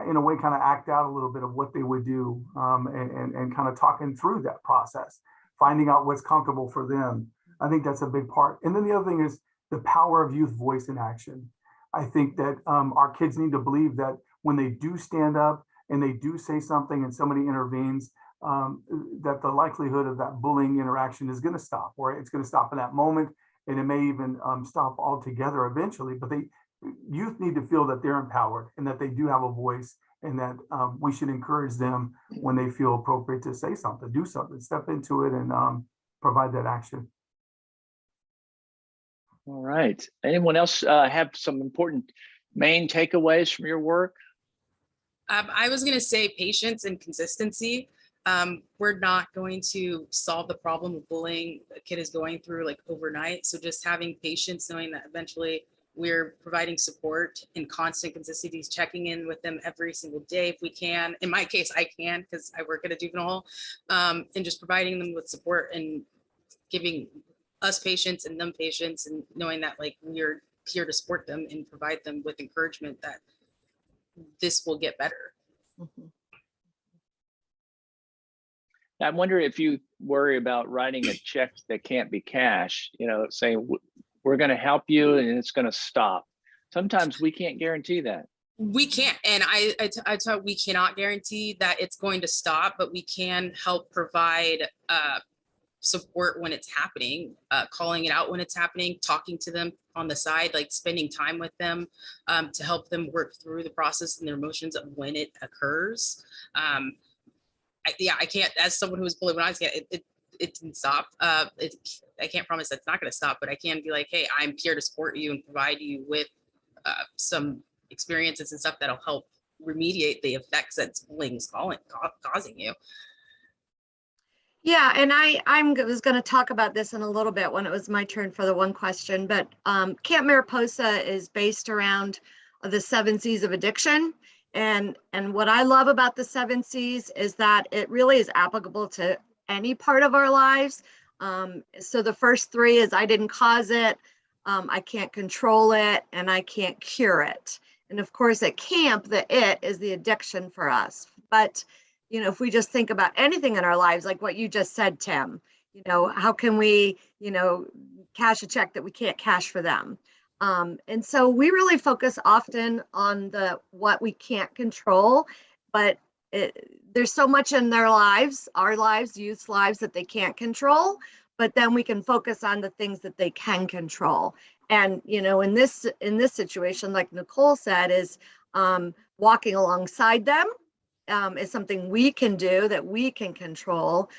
in a way, kind of act out a little bit of what they would do and kind of talking through that process, finding out what's comfortable for them. I think that's a big part. And then the other thing is the power of youth voice in action. I think that our kids need to believe that when they do stand up and they do say something and somebody intervenes, that the likelihood of that bullying interaction is going to stop, or it's going to stop in that moment, and it may even stop altogether eventually. But youth need to feel that they're empowered and that they do have a voice, and that we should encourage them when they feel appropriate to say something, do something, step into it, and provide that action. All right. Anyone else have some important main takeaways from your work? I was going to say patience and consistency. We're not going to solve the problem of bullying a kid is going through like overnight. So just having patience, knowing that eventually we're providing support and constant consistency, checking in with them every single day if we can. In my case, I can because I work at a juvenile hall, and just providing them with support and giving us patience and them patience, and knowing that like we're here to support them and provide them with encouragement that this will get better. Mhm. I wonder if you worry about writing a check that can't be cashed, saying we're going to help you and it's going to stop. Sometimes we can't guarantee that. We can't, and I thought we cannot guarantee that it's going to stop, but we can help provide support when it's happening, calling it out when it's happening, talking to them on the side, like spending time with them to help them work through the process and their emotions of when it occurs. I can't, as someone who was bullied when I was a kid, it didn't stop. I can't promise that's not going to stop, but I can be like, hey, I'm here to support you and provide you with some experiences and stuff that'll help remediate the effects that bullying is causing you. Yeah, and I was going to talk about this in a little bit when it was my turn for the one question, but Camp Mariposa is based around the 7 C's of addiction. And what I love about the 7 C's is that it really is applicable to any part of our lives. So the first 3 is I didn't cause it, I can't control it, and I can't cure it. And of course at camp, the it is the addiction for us. But if we just think about anything in our lives, like what you just said, Tim, how can we, cash a check that we can't cash for them? And so we really focus often on what we can't control, but there's so much in their lives, our lives, youth's lives, that they can't control, but then we can focus on the things that they can control. And, in this situation, like Nicole said, is walking alongside them is something we can do, that we can control,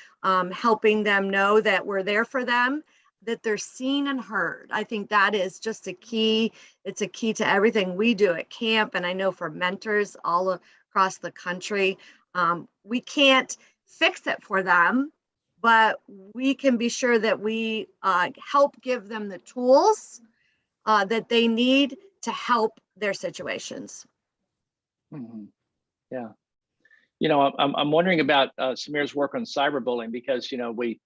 helping them know that we're there for them, that they're seen and heard. I think that is just a key. It's a key to everything we do at camp. And I know for mentors all across the country, we can't fix it for them, but we can be sure that we help give them the tools that they need to help their situations. Mm-hmm. Yeah. I'm wondering about Samir's work on cyberbullying, because we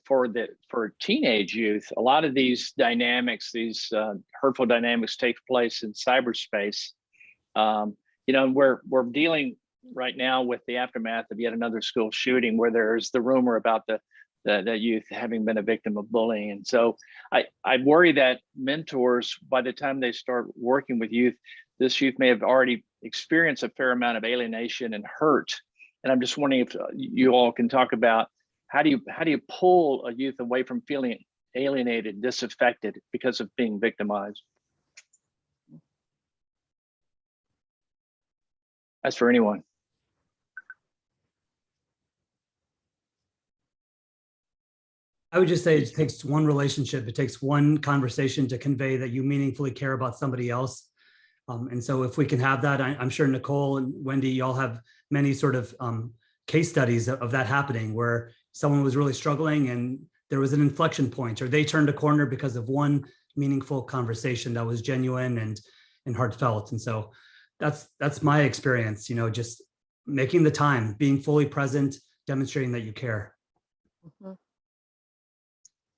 for teenage youth, a lot of these dynamics, these hurtful dynamics, take place in cyberspace. We're dealing right now with the aftermath of yet another school shooting, where there's the rumor about the youth having been a victim of bullying. And so I worry that mentors, by the time they start working with youth, this youth may have already experienced a fair amount of alienation and hurt. And I'm just wondering if you all can talk about how do you pull a youth away from feeling alienated, disaffected because of being victimized? As for anyone. I would just say it takes one relationship. It takes one conversation to convey that you meaningfully care about somebody else. And so if we can have that, I'm sure Nicole and Wendy, y'all have many sort of case studies of that happening, where someone was really struggling and there was an inflection point, or they turned a corner because of one meaningful conversation that was genuine and heartfelt. And so that's my experience, just making the time, being fully present, demonstrating that you care. Mm-hmm.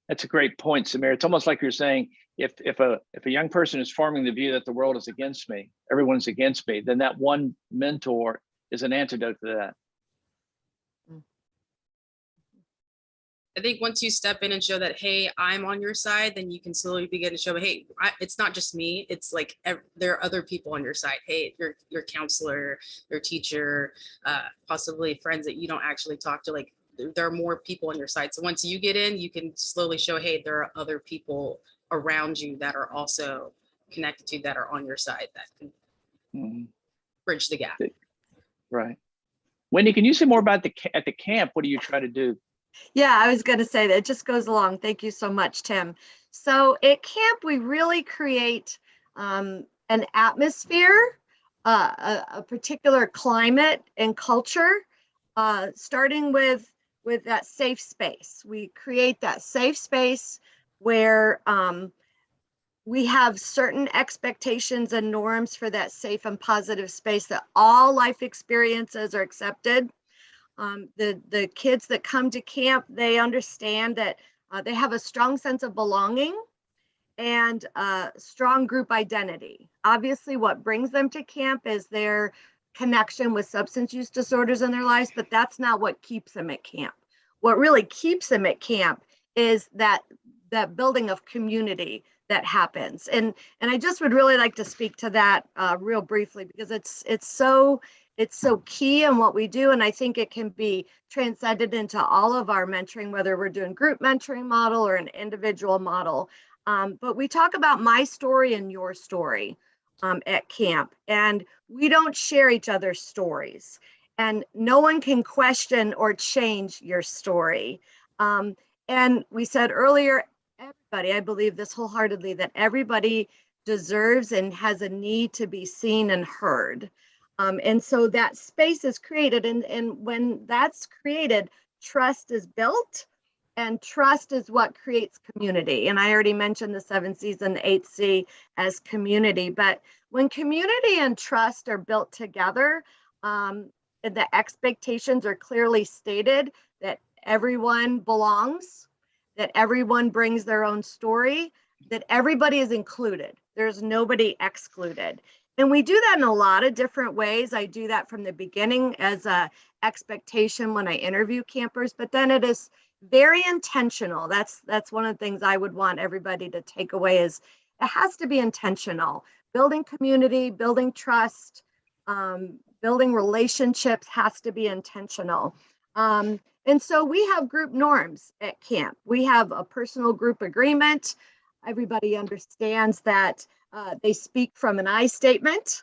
That's a great point, Samir. It's almost like you're saying, if a young person is forming the view that the world is against me, everyone's against me, then that one mentor is an antidote to that. I think once you step in and show that, hey, I'm on your side, then you can slowly begin to show, hey, it's not just me. It's like there are other people on your side. Hey, your counselor, your teacher, possibly friends that you don't actually talk to. Like, there are more people on your side. So once you get in, you can slowly show, hey, there are other people around you that are also connected to, that are on your side, that can bridge the gap. Right. Wendy, can you say more about at the camp? What do you try to do? Yeah, I was going to say that it just goes along. Thank you so much, Tim. So at camp, we really create an atmosphere a particular climate and culture, starting with that safe space. We create that safe space where we have certain expectations and norms for that safe and positive space, that all life experiences are accepted. The kids that come to camp, they understand that they have a strong sense of belonging and strong group identity. Obviously, what brings them to camp is their connection with substance use disorders in their lives, but that's not what keeps them at camp. What really keeps them at camp is that building of community that happens. And I just would really like to speak to that real briefly, because it's so key in what we do. And I think it can be transcended into all of our mentoring, whether we're doing group mentoring model or an individual model. But we talk about my story and your story at camp, and we don't share each other's stories, and no one can question or change your story. And we said earlier, everybody, I believe this wholeheartedly, that everybody deserves and has a need to be seen and heard. And so that space is created, and when that's created, trust is built. And trust is what creates community. And I already mentioned the 7 C's and the 8 C as community. But when community and trust are built together, the expectations are clearly stated, that everyone belongs, that everyone brings their own story, that everybody is included. There's nobody excluded. And we do that in a lot of different ways. I do that from the beginning as a expectation when I interview campers, but then it is very intentional. That's one of the things I would want everybody to take away, is it has to be intentional. Building community, building trust, building relationships has to be intentional. And so we have group norms at camp. We have a personal group agreement. Everybody understands that they speak from an I statement,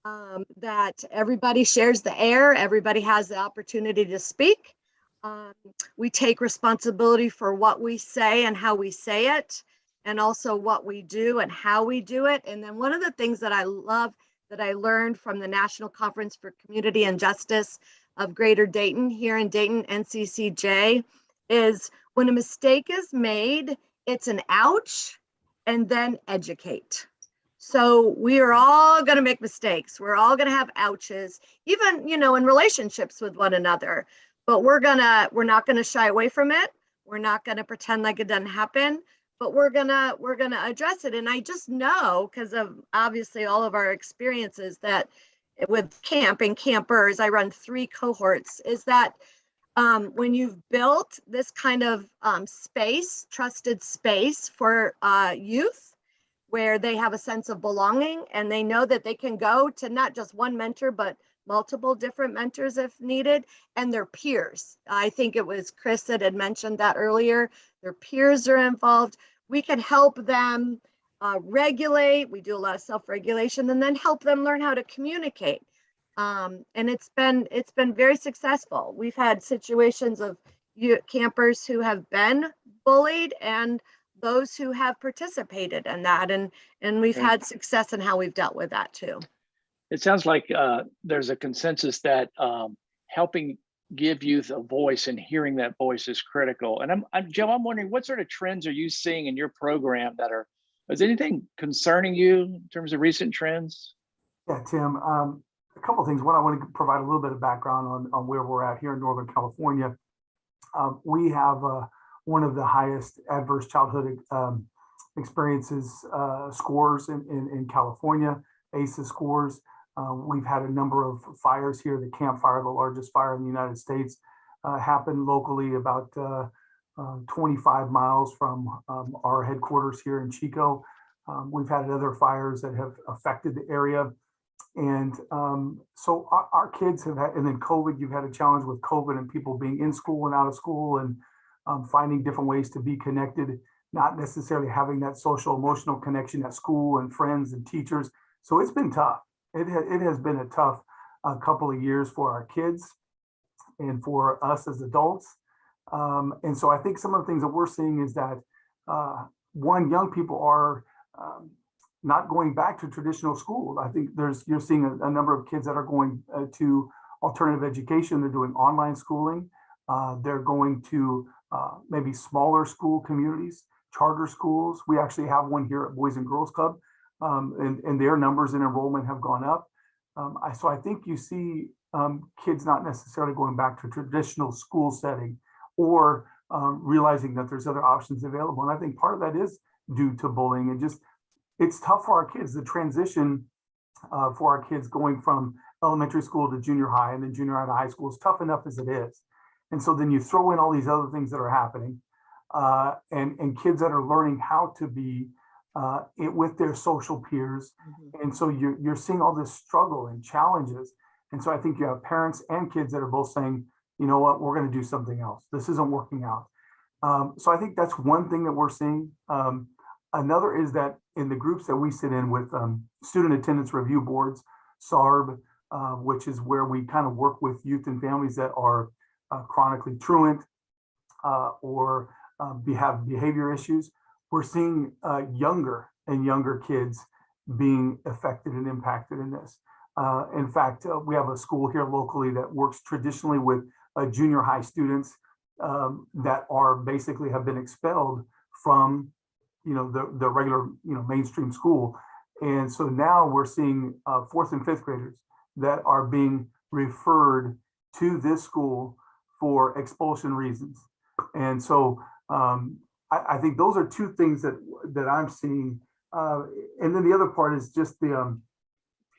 that everybody shares the air, everybody has the opportunity to speak. We take responsibility for what we say and how we say it, and also what we do and how we do it. And then one of the things that I love, that I learned from the National Conference for Community and Justice of Greater Dayton, here in Dayton, NCCJ, is when a mistake is made, it's an ouch and then educate. So we are all going to make mistakes. We're all going to have ouches, even, in relationships with one another. But we're not going to shy away from it. We're not going to pretend like it doesn't happen, but we're going to address it. And I just know, because of obviously all of our experiences, that with camp and campers, I run 3 cohorts, is that when you've built this kind of space, trusted space for youth, where they have a sense of belonging and they know that they can go to not just one mentor, but multiple different mentors if needed, and their peers. I think it was Chris that had mentioned that earlier. Their peers are involved. We can help them regulate. We do a lot of self-regulation, and then help them learn how to communicate. And it's been very successful. We've had situations of campers who have been bullied and those who have participated in that, and we've had success in how we've dealt with that too. It sounds like there's a consensus that helping give youth a voice and hearing that voice is critical. And Joe, I'm wondering, what sort of trends are you seeing in your program is anything concerning you in terms of recent trends? Yeah, Tim, a couple of things. One, I want to provide a little bit of background on where we're at here in Northern California. We have one of the highest adverse childhood experiences scores in California, ACEs scores. We've had a number of fires here. The Camp Fire, the largest fire in the United States, happened locally about 25 miles from our headquarters here in Chico. We've had other fires that have affected the area. And so our kids have had, and then COVID, you've had a challenge with COVID and people being in school and out of school, and finding different ways to be connected, not necessarily having that social emotional connection at school and friends and teachers. So it's been tough. It has been a tough couple of years for our kids and for us as adults. And so I think some of the things that we're seeing is that one, young people are not going back to traditional school. I think you're seeing a number of kids that are going to alternative education. They're doing online schooling. They're going to maybe smaller school communities, charter schools. We actually have one here at Boys and Girls Club, and their numbers in enrollment have gone up. So I think you see kids not necessarily going back to traditional school setting or realizing that there's other options available. And I think part of that is due to bullying, and just it's tough for our kids. The transition for our kids going from elementary school to junior high and then junior high to high school is tough enough as it is. And so then you throw in all these other things that are happening, and kids that are learning how to be with their social peers. And so you're seeing all this struggle and challenges. And so I think you have parents and kids that are both saying, you know what, we're going to do something else. This isn't working out. So I think that's one thing that we're seeing. Another is that in the groups that we sit in with student attendance review boards, SARB, which is where we kind of work with youth and families that are chronically truant or have behavior issues, we're seeing younger and younger kids being affected and impacted in this. In fact, we have a school here locally that works traditionally with junior high students that are basically have been expelled from the regular mainstream school. And so now we're seeing 4th and 5th graders that are being referred to this school for expulsion reasons. And so I think those are two things that I'm seeing. And then the other part is just the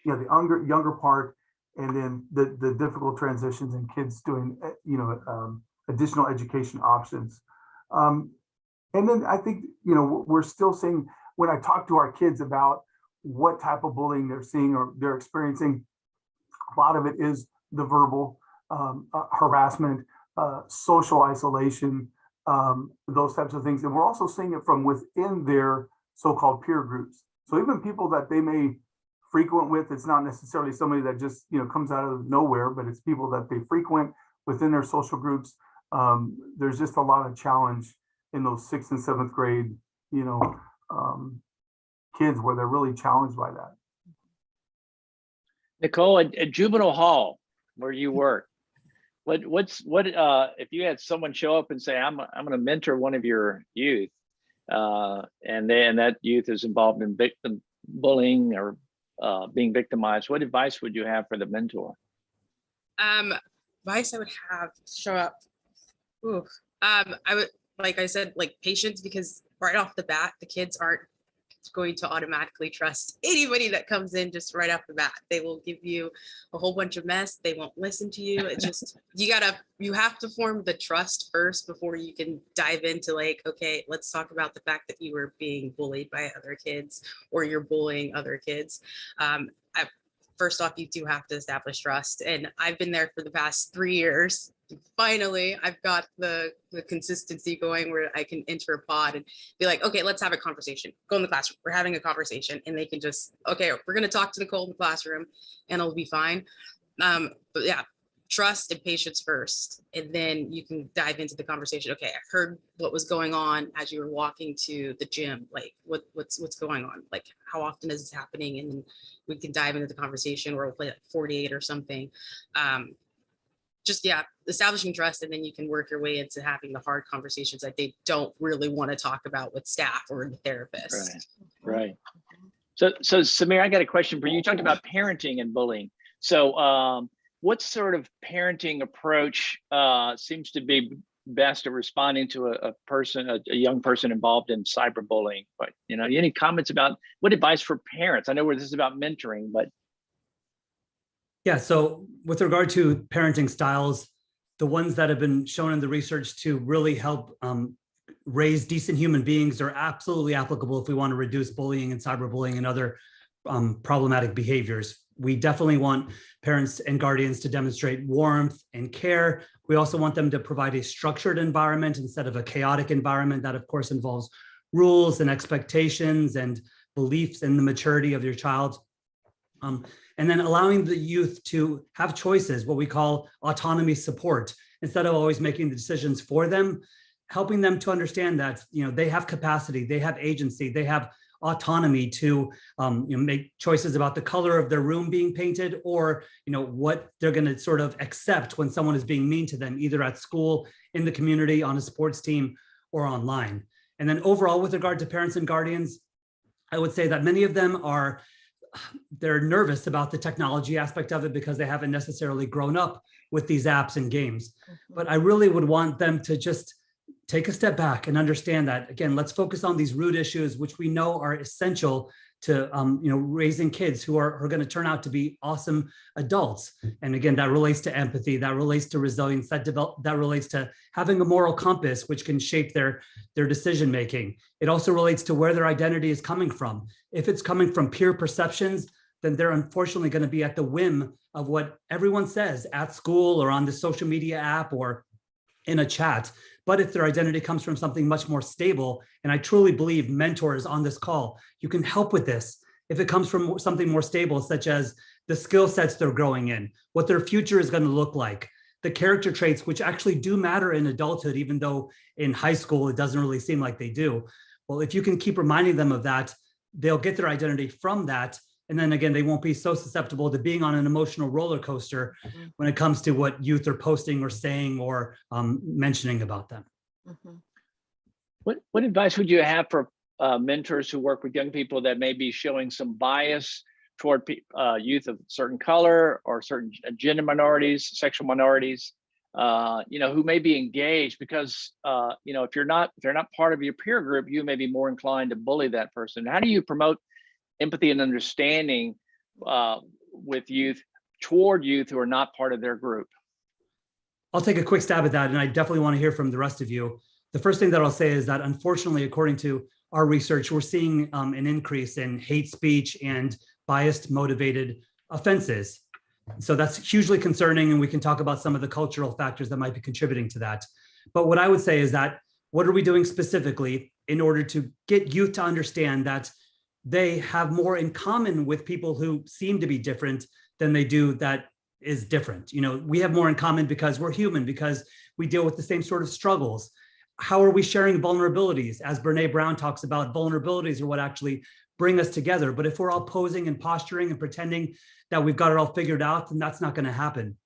younger part, and then the difficult transitions and kids doing additional education options. And then I think we're still seeing, when I talk to our kids about what type of bullying they're seeing or they're experiencing, a lot of it is the verbal harassment, social isolation, those types of things. And we're also seeing it from within their so-called peer groups. So even people that they may frequent with, it's not necessarily somebody that just comes out of nowhere, but it's people that they frequent within their social groups. There's just a lot of challenge in those 6th and 7th grade kids where they're really challenged by that. Nicole, at Juvenile Hall, where you work, what if you had someone show up and say, I'm going to mentor one of your youth, and that youth is involved in victim bullying or being victimized, what advice would you have for the mentor? Advice I would have show up. I would, like I said, patience, because right off the bat, the kids aren't going to automatically trust anybody that comes in just right off the bat. They will give you a whole bunch of mess. They won't listen to you. It's just, you have to form the trust first before you can dive into okay, let's talk about the fact that you were being bullied by other kids or you're bullying other kids. First off, you do have to establish trust. And I've been there for the past 3 years. Finally, I've got the consistency going where I can enter a pod and be like, okay, let's have a conversation. Go in the classroom. We're having a conversation. And they can just, okay, we're going to talk to Nicole in the classroom and it'll be fine. But yeah, trust and patience first. And then you can dive into the conversation. Okay, I heard what was going on as you were walking to the gym. What's going on? How often is this happening? And then we can dive into the conversation, or we'll play 48 or something. Establishing trust, and then you can work your way into having the hard conversations that they don't really want to talk about with staff or the therapist. Right. So Samir, I got a question for you. You talked about parenting and bullying. So what sort of parenting approach seems to be best at responding to a young person involved in cyberbullying? But any comments about what advice for parents? I know this is about mentoring, but yeah, so with regard to parenting styles, the ones that have been shown in the research to really help raise decent human beings are absolutely applicable if we want to reduce bullying and cyberbullying and other problematic behaviors. We definitely want parents and guardians to demonstrate warmth and care. We also want them to provide a structured environment instead of a chaotic environment. That, of course, involves rules and expectations and beliefs in the maturity of your child. And then allowing the youth to have choices, what we call autonomy support, instead of always making the decisions for them, helping them to understand that they have capacity, they have agency, they have autonomy to make choices about the color of their room being painted, or what they're going to sort of accept when someone is being mean to them, either at school, in the community, on a sports team, or online. And then overall, with regard to parents and guardians, I would say that many of them they're nervous about the technology aspect of it because they haven't necessarily grown up with these apps and games. But I really would want them to just take a step back and understand that, again, let's focus on these root issues, which we know are essential to raising kids who are going to turn out to be awesome adults. And again, that relates to empathy, that relates to resilience, that relates to having a moral compass, which can shape their decision making. It also relates to where their identity is coming from. If it's coming from peer perceptions, then they're unfortunately going to be at the whim of what everyone says at school or on the social media app or in a chat. But if their identity comes from something much more stable, and I truly believe mentors on this call, you can help with this. If it comes from something more stable, such as the skill sets they're growing in, what their future is going to look like, the character traits, which actually do matter in adulthood, even though in high school, it doesn't really seem like they do. Well, if you can keep reminding them of that, they'll get their identity from that. And then again, they won't be so susceptible to being on an emotional roller coaster when it comes to what youth are posting or saying or mentioning about them. What advice would you have for mentors who work with young people that may be showing some bias toward youth of certain color or certain gender minorities, sexual minorities, who may be engaged because if they're not part of your peer group, you may be more inclined to bully that person. How do you promote empathy and understanding with youth toward youth who are not part of their group? I'll take a quick stab at that, and I definitely want to hear from the rest of you. The first thing that I'll say is that, unfortunately, according to our research, we're seeing an increase in hate speech and biased motivated offenses. So that's hugely concerning, and we can talk about some of the cultural factors that might be contributing to that. But what I would say is that, what are we doing specifically in order to get youth to understand that they have more in common with people who seem to be different than they do that is different? We have more in common because we're human, because we deal with the same sort of struggles. How are we sharing vulnerabilities? As Brene Brown talks about, vulnerabilities are what actually bring us together. But if we're all posing and posturing and pretending that we've got it all figured out, then that's not going to happen.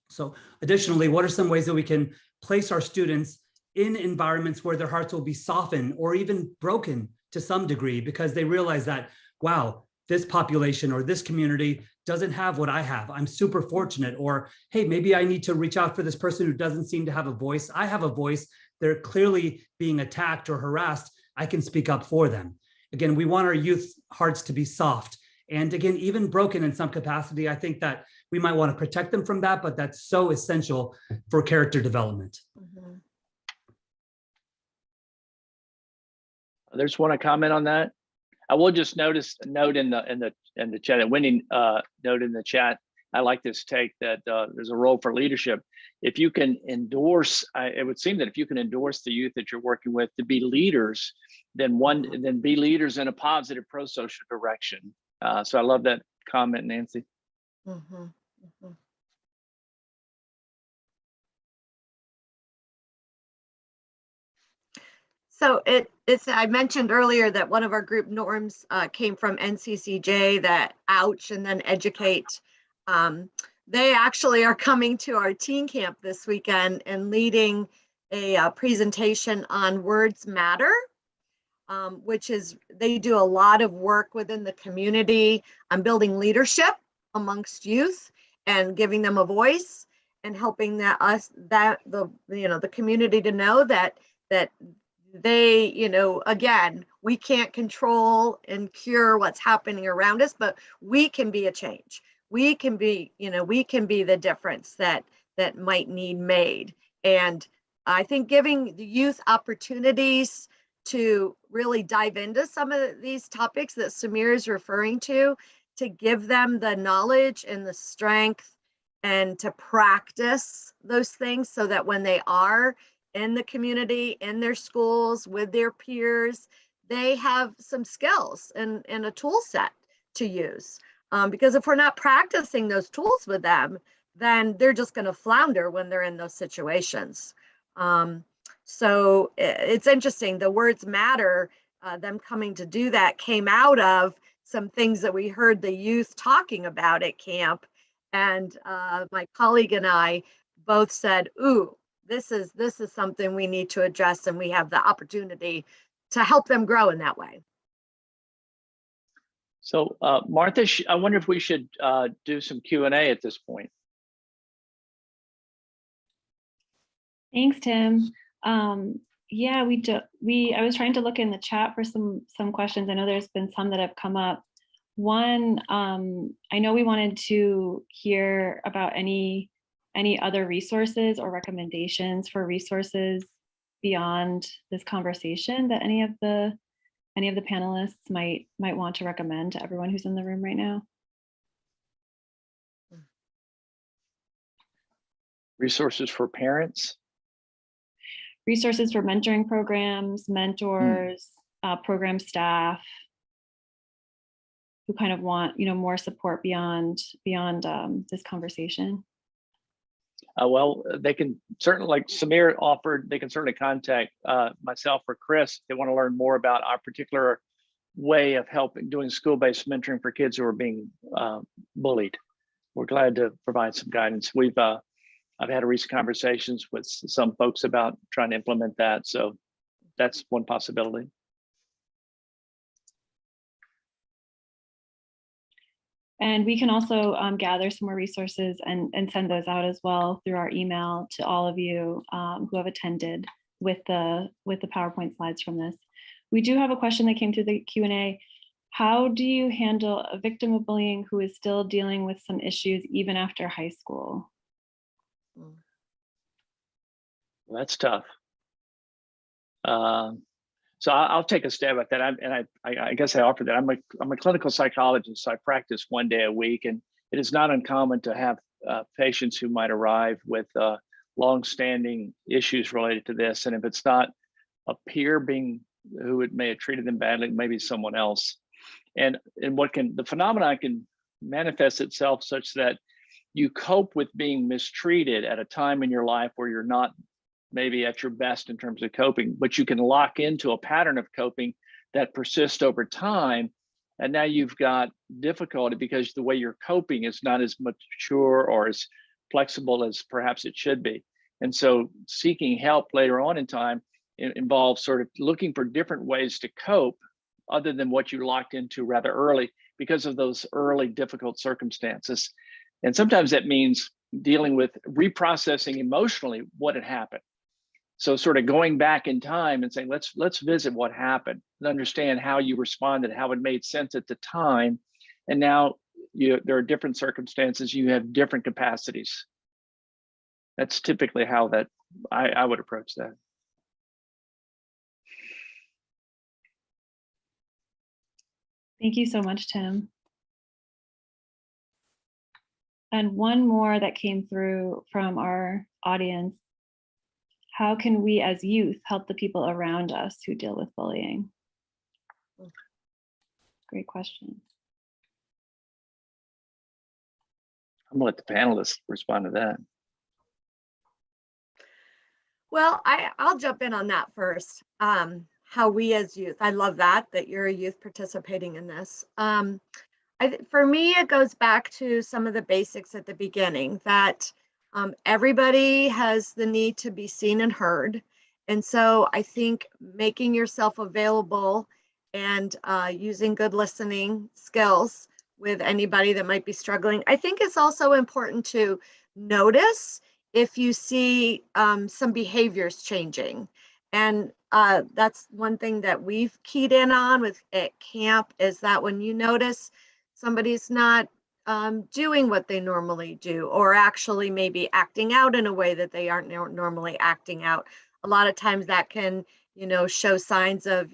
So additionally, what are some ways that we can place our students in environments where their hearts will be softened or even broken to some degree, because they realize that, wow, this population or this community doesn't have what I have. I'm super fortunate. Or, hey, maybe I need to reach out for this person who doesn't seem to have a voice. I have a voice. They're clearly being attacked or harassed. I can speak up for them. Again, we want our youth hearts to be soft. And again, even broken in some capacity. I think that we might want to protect them from that, but that's so essential for character development. Others want to comment on that? I will just note in the chat, and Wendy note in the chat, I like this take that there's a role for leadership. If you can endorse, it would seem that if you can endorse the youth that you're working with to be leaders, then be leaders in a positive pro-social direction. So I love that comment, Nancy. So I mentioned earlier that one of our group norms came from NCCJ, that ouch and then educate. They actually are coming to our teen camp this weekend and leading a presentation on Words Matter, which is, they do a lot of work within the community on building leadership amongst youth and giving them a voice and helping the community to know that they, again, we can't control and cure what's happening around us, but we can be a change. We can be the difference that might need made. And I think giving the youth opportunities to really dive into some of these topics that Samir is referring to give them the knowledge and the strength and to practice those things so that when they are in the community, in their schools, with their peers, they have some skills and a tool set to use. Because if we're not practicing those tools with them, then they're just going to flounder when they're in those situations. So it's interesting. The Words Matter them coming to do that came out of some things that we heard the youth talking about at camp. And my colleague and I both said, ooh, this is something we need to address, and we have the opportunity to help them grow in that way. So Martha, I wonder if we should do some Q&A at this point. Thanks, Tim. Yeah, I was trying to look in the chat for some questions. I know there's been some that have come up. One, I know we wanted to hear about any other resources or recommendations for resources beyond this conversation that any of the panelists might want to recommend to everyone who's in the room right now. Resources for parents? Resources for mentoring programs, mentors, program staff who kind of want, more support beyond this conversation. Well, they can certainly, like Samir offered, they can certainly contact myself or Chris if they want to learn more about our particular way of helping doing school-based mentoring for kids who are being bullied. We're glad to provide some guidance. I've had recent conversations with some folks about trying to implement that. So that's one possibility. And we can also gather some more resources and send those out as well through our email to all of you who have attended with the PowerPoint slides from this. We do have a question that came through the Q&A. How do you handle a victim of bullying who is still dealing with some issues even after high school? Well, that's tough. So I'll take a stab at that. I guess I offered that. I'm a clinical psychologist, so I practice one day a week, and it is not uncommon to have patients who might arrive with long-standing issues related to this. And if it's not a peer who may have treated them badly, maybe someone else. And the phenomenon can manifest itself such that you cope with being mistreated at a time in your life where you're not maybe at your best in terms of coping, but you can lock into a pattern of coping that persists over time. And now you've got difficulty because the way you're coping is not as mature or as flexible as perhaps it should be. And so seeking help later on in time involves sort of looking for different ways to cope other than what you locked into rather early because of those early difficult circumstances. And sometimes that means dealing with reprocessing emotionally what had happened. So sort of going back in time and saying, let's visit what happened and understand how you responded, how it made sense at the time. And now there are different circumstances, you have different capacities. That's typically how I would approach that. Thank you so much, Tim. And one more that came through from our audience. How can we as youth help the people around us who deal with bullying? Great question. I'm gonna let the panelists respond to that. Well, I'll jump in on that first. How we as youth, I love that you're a youth participating in this. For me, it goes back to some of the basics at the beginning that everybody has the need to be seen and heard. And so I think making yourself available and using good listening skills with anybody that might be struggling. I think it's also important to notice if you see some behaviors changing. And that's one thing that we've keyed in on at camp is that when you notice somebody's not doing what they normally do, or actually maybe acting out in a way that they aren't normally acting out. A lot of times that can, show signs of,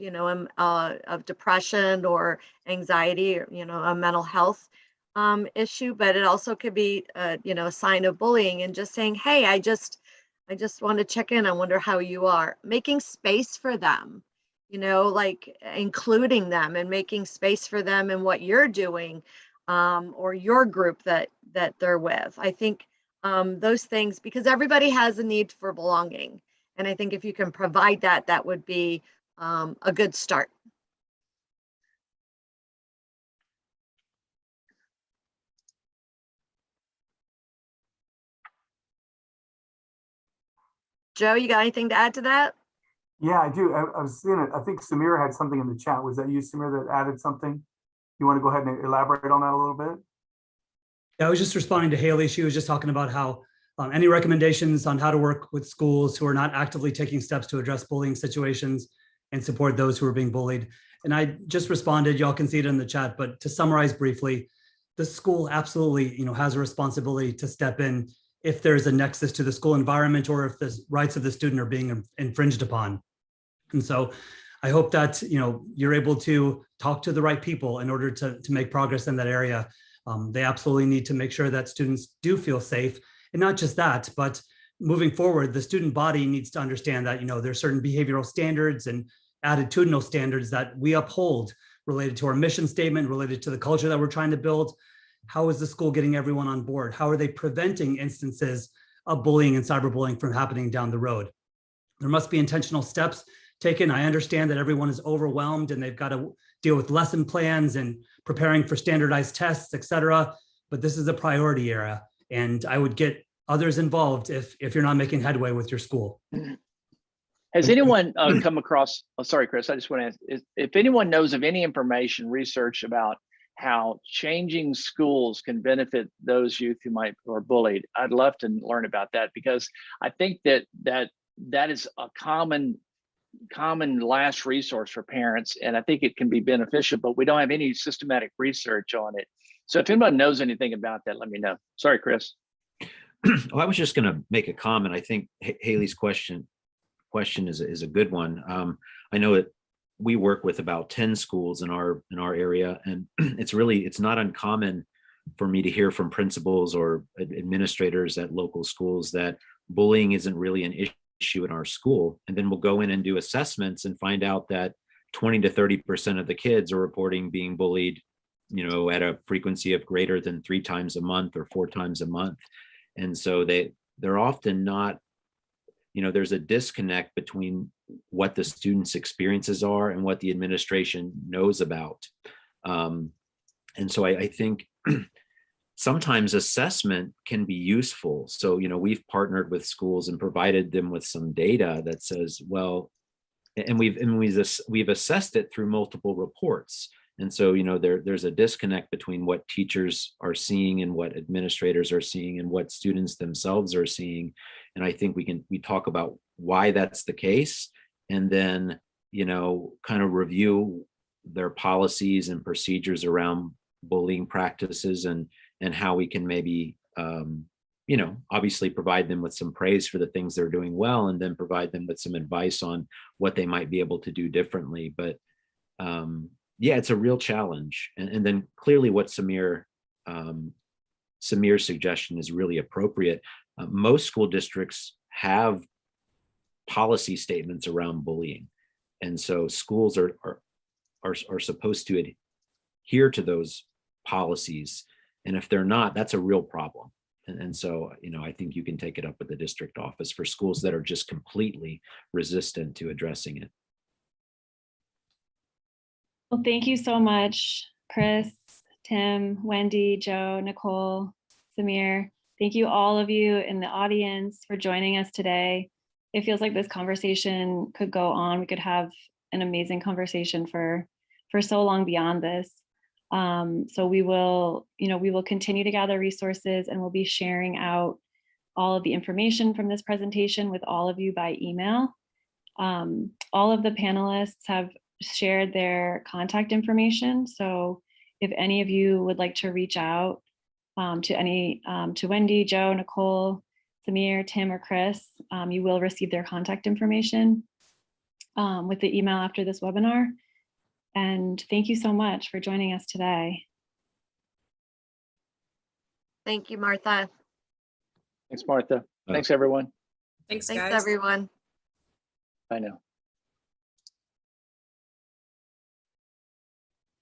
of depression or anxiety, or, a mental health issue, but it also could be, a sign of bullying, and just saying, hey, I just want to check in. I wonder how you are. Making space for them, like including them and making space for them in what you're doing. Or your group that they're with. I think those things, because everybody has a need for belonging. And I think if you can provide that, that would be a good start. Joe, you got anything to add to that? Yeah, I do. I was seeing it. I think Samir had something in the chat. Was that you, Samir, that added something? You want to go ahead and elaborate on that a little bit? Yeah, I was just responding to Haley. She was just talking about how any recommendations on how to work with schools who are not actively taking steps to address bullying situations and support those who are being bullied. And I just responded, y'all can see it in the chat, but to summarize briefly, the school absolutely, has a responsibility to step in if there's a nexus to the school environment or if the rights of the student are being infringed upon. And so I hope that, you're able to talk to the right people in order to make progress in that area. They absolutely need to make sure that students do feel safe. And not just that, but moving forward, the student body needs to understand that, there's certain behavioral standards and attitudinal standards that we uphold related to our mission statement, related to the culture that we're trying to build. How is the school getting everyone on board? How are they preventing instances of bullying and cyberbullying from happening down the road? There must be intentional steps taken. I understand that everyone is overwhelmed and they've got to deal with lesson plans and preparing for standardized tests, et cetera. But this is a priority area. And I would get others involved if you're not making headway with your school. Has anyone come across, oh, sorry, Chris, I just want to ask, if anyone knows of any information, research about how changing schools can benefit those youth who are bullied, I'd love to learn about that, because I think that is a common last resource for parents. And I think it can be beneficial, but we don't have any systematic research on it. So if anyone knows anything about that, let me know. Sorry, Chris. Well, I was just going to make a comment. I think Haley's question is a good one. I know that we work with about 10 schools in our area, and it's not uncommon for me to hear from principals or administrators at local schools that bullying isn't really an issue in our school. And then we'll go in and do assessments and find out that 20 to 30% of the kids are reporting being bullied, at a frequency of greater than 3 times a month or 4 times a month. And so they're often not, there's a disconnect between what the students' experiences are and what the administration knows about. And so I think sometimes assessment can be useful. So, we've partnered with schools and provided them with some data that says, well, and we've assessed it through multiple reports. And so, there's a disconnect between what teachers are seeing and what administrators are seeing and what students themselves are seeing. And I think we talk about why that's the case, and then, kind of review their policies and procedures around bullying practices and how we can maybe, obviously provide them with some praise for the things they're doing well, and then provide them with some advice on what they might be able to do differently. But yeah, it's a real challenge. And then clearly what Samir's suggestion is really appropriate. Most school districts have policy statements around bullying. And so schools are supposed to adhere to those policies. And if they're not, that's a real problem. And so, I think you can take it up with the district office for schools that are just completely resistant to addressing it. Well, thank you so much, Chris, Tim, Wendy, Joe, Nicole, Samir. Thank you, all of you in the audience, for joining us today. It feels like this conversation could go on. We could have an amazing conversation for so long beyond this. So we will continue to gather resources, and we'll be sharing out all of the information from this presentation with all of you by email. All of the panelists have shared their contact information. So if any of you would like to reach out to Wendy, Joe, Nicole, Samir, Tim, or Chris, you will receive their contact information with the email after this webinar. And thank you so much for joining us today. Thank you, Martha. Thanks, Martha. Thanks, everyone. Thanks, Thanks, guys. everyone. Bye now.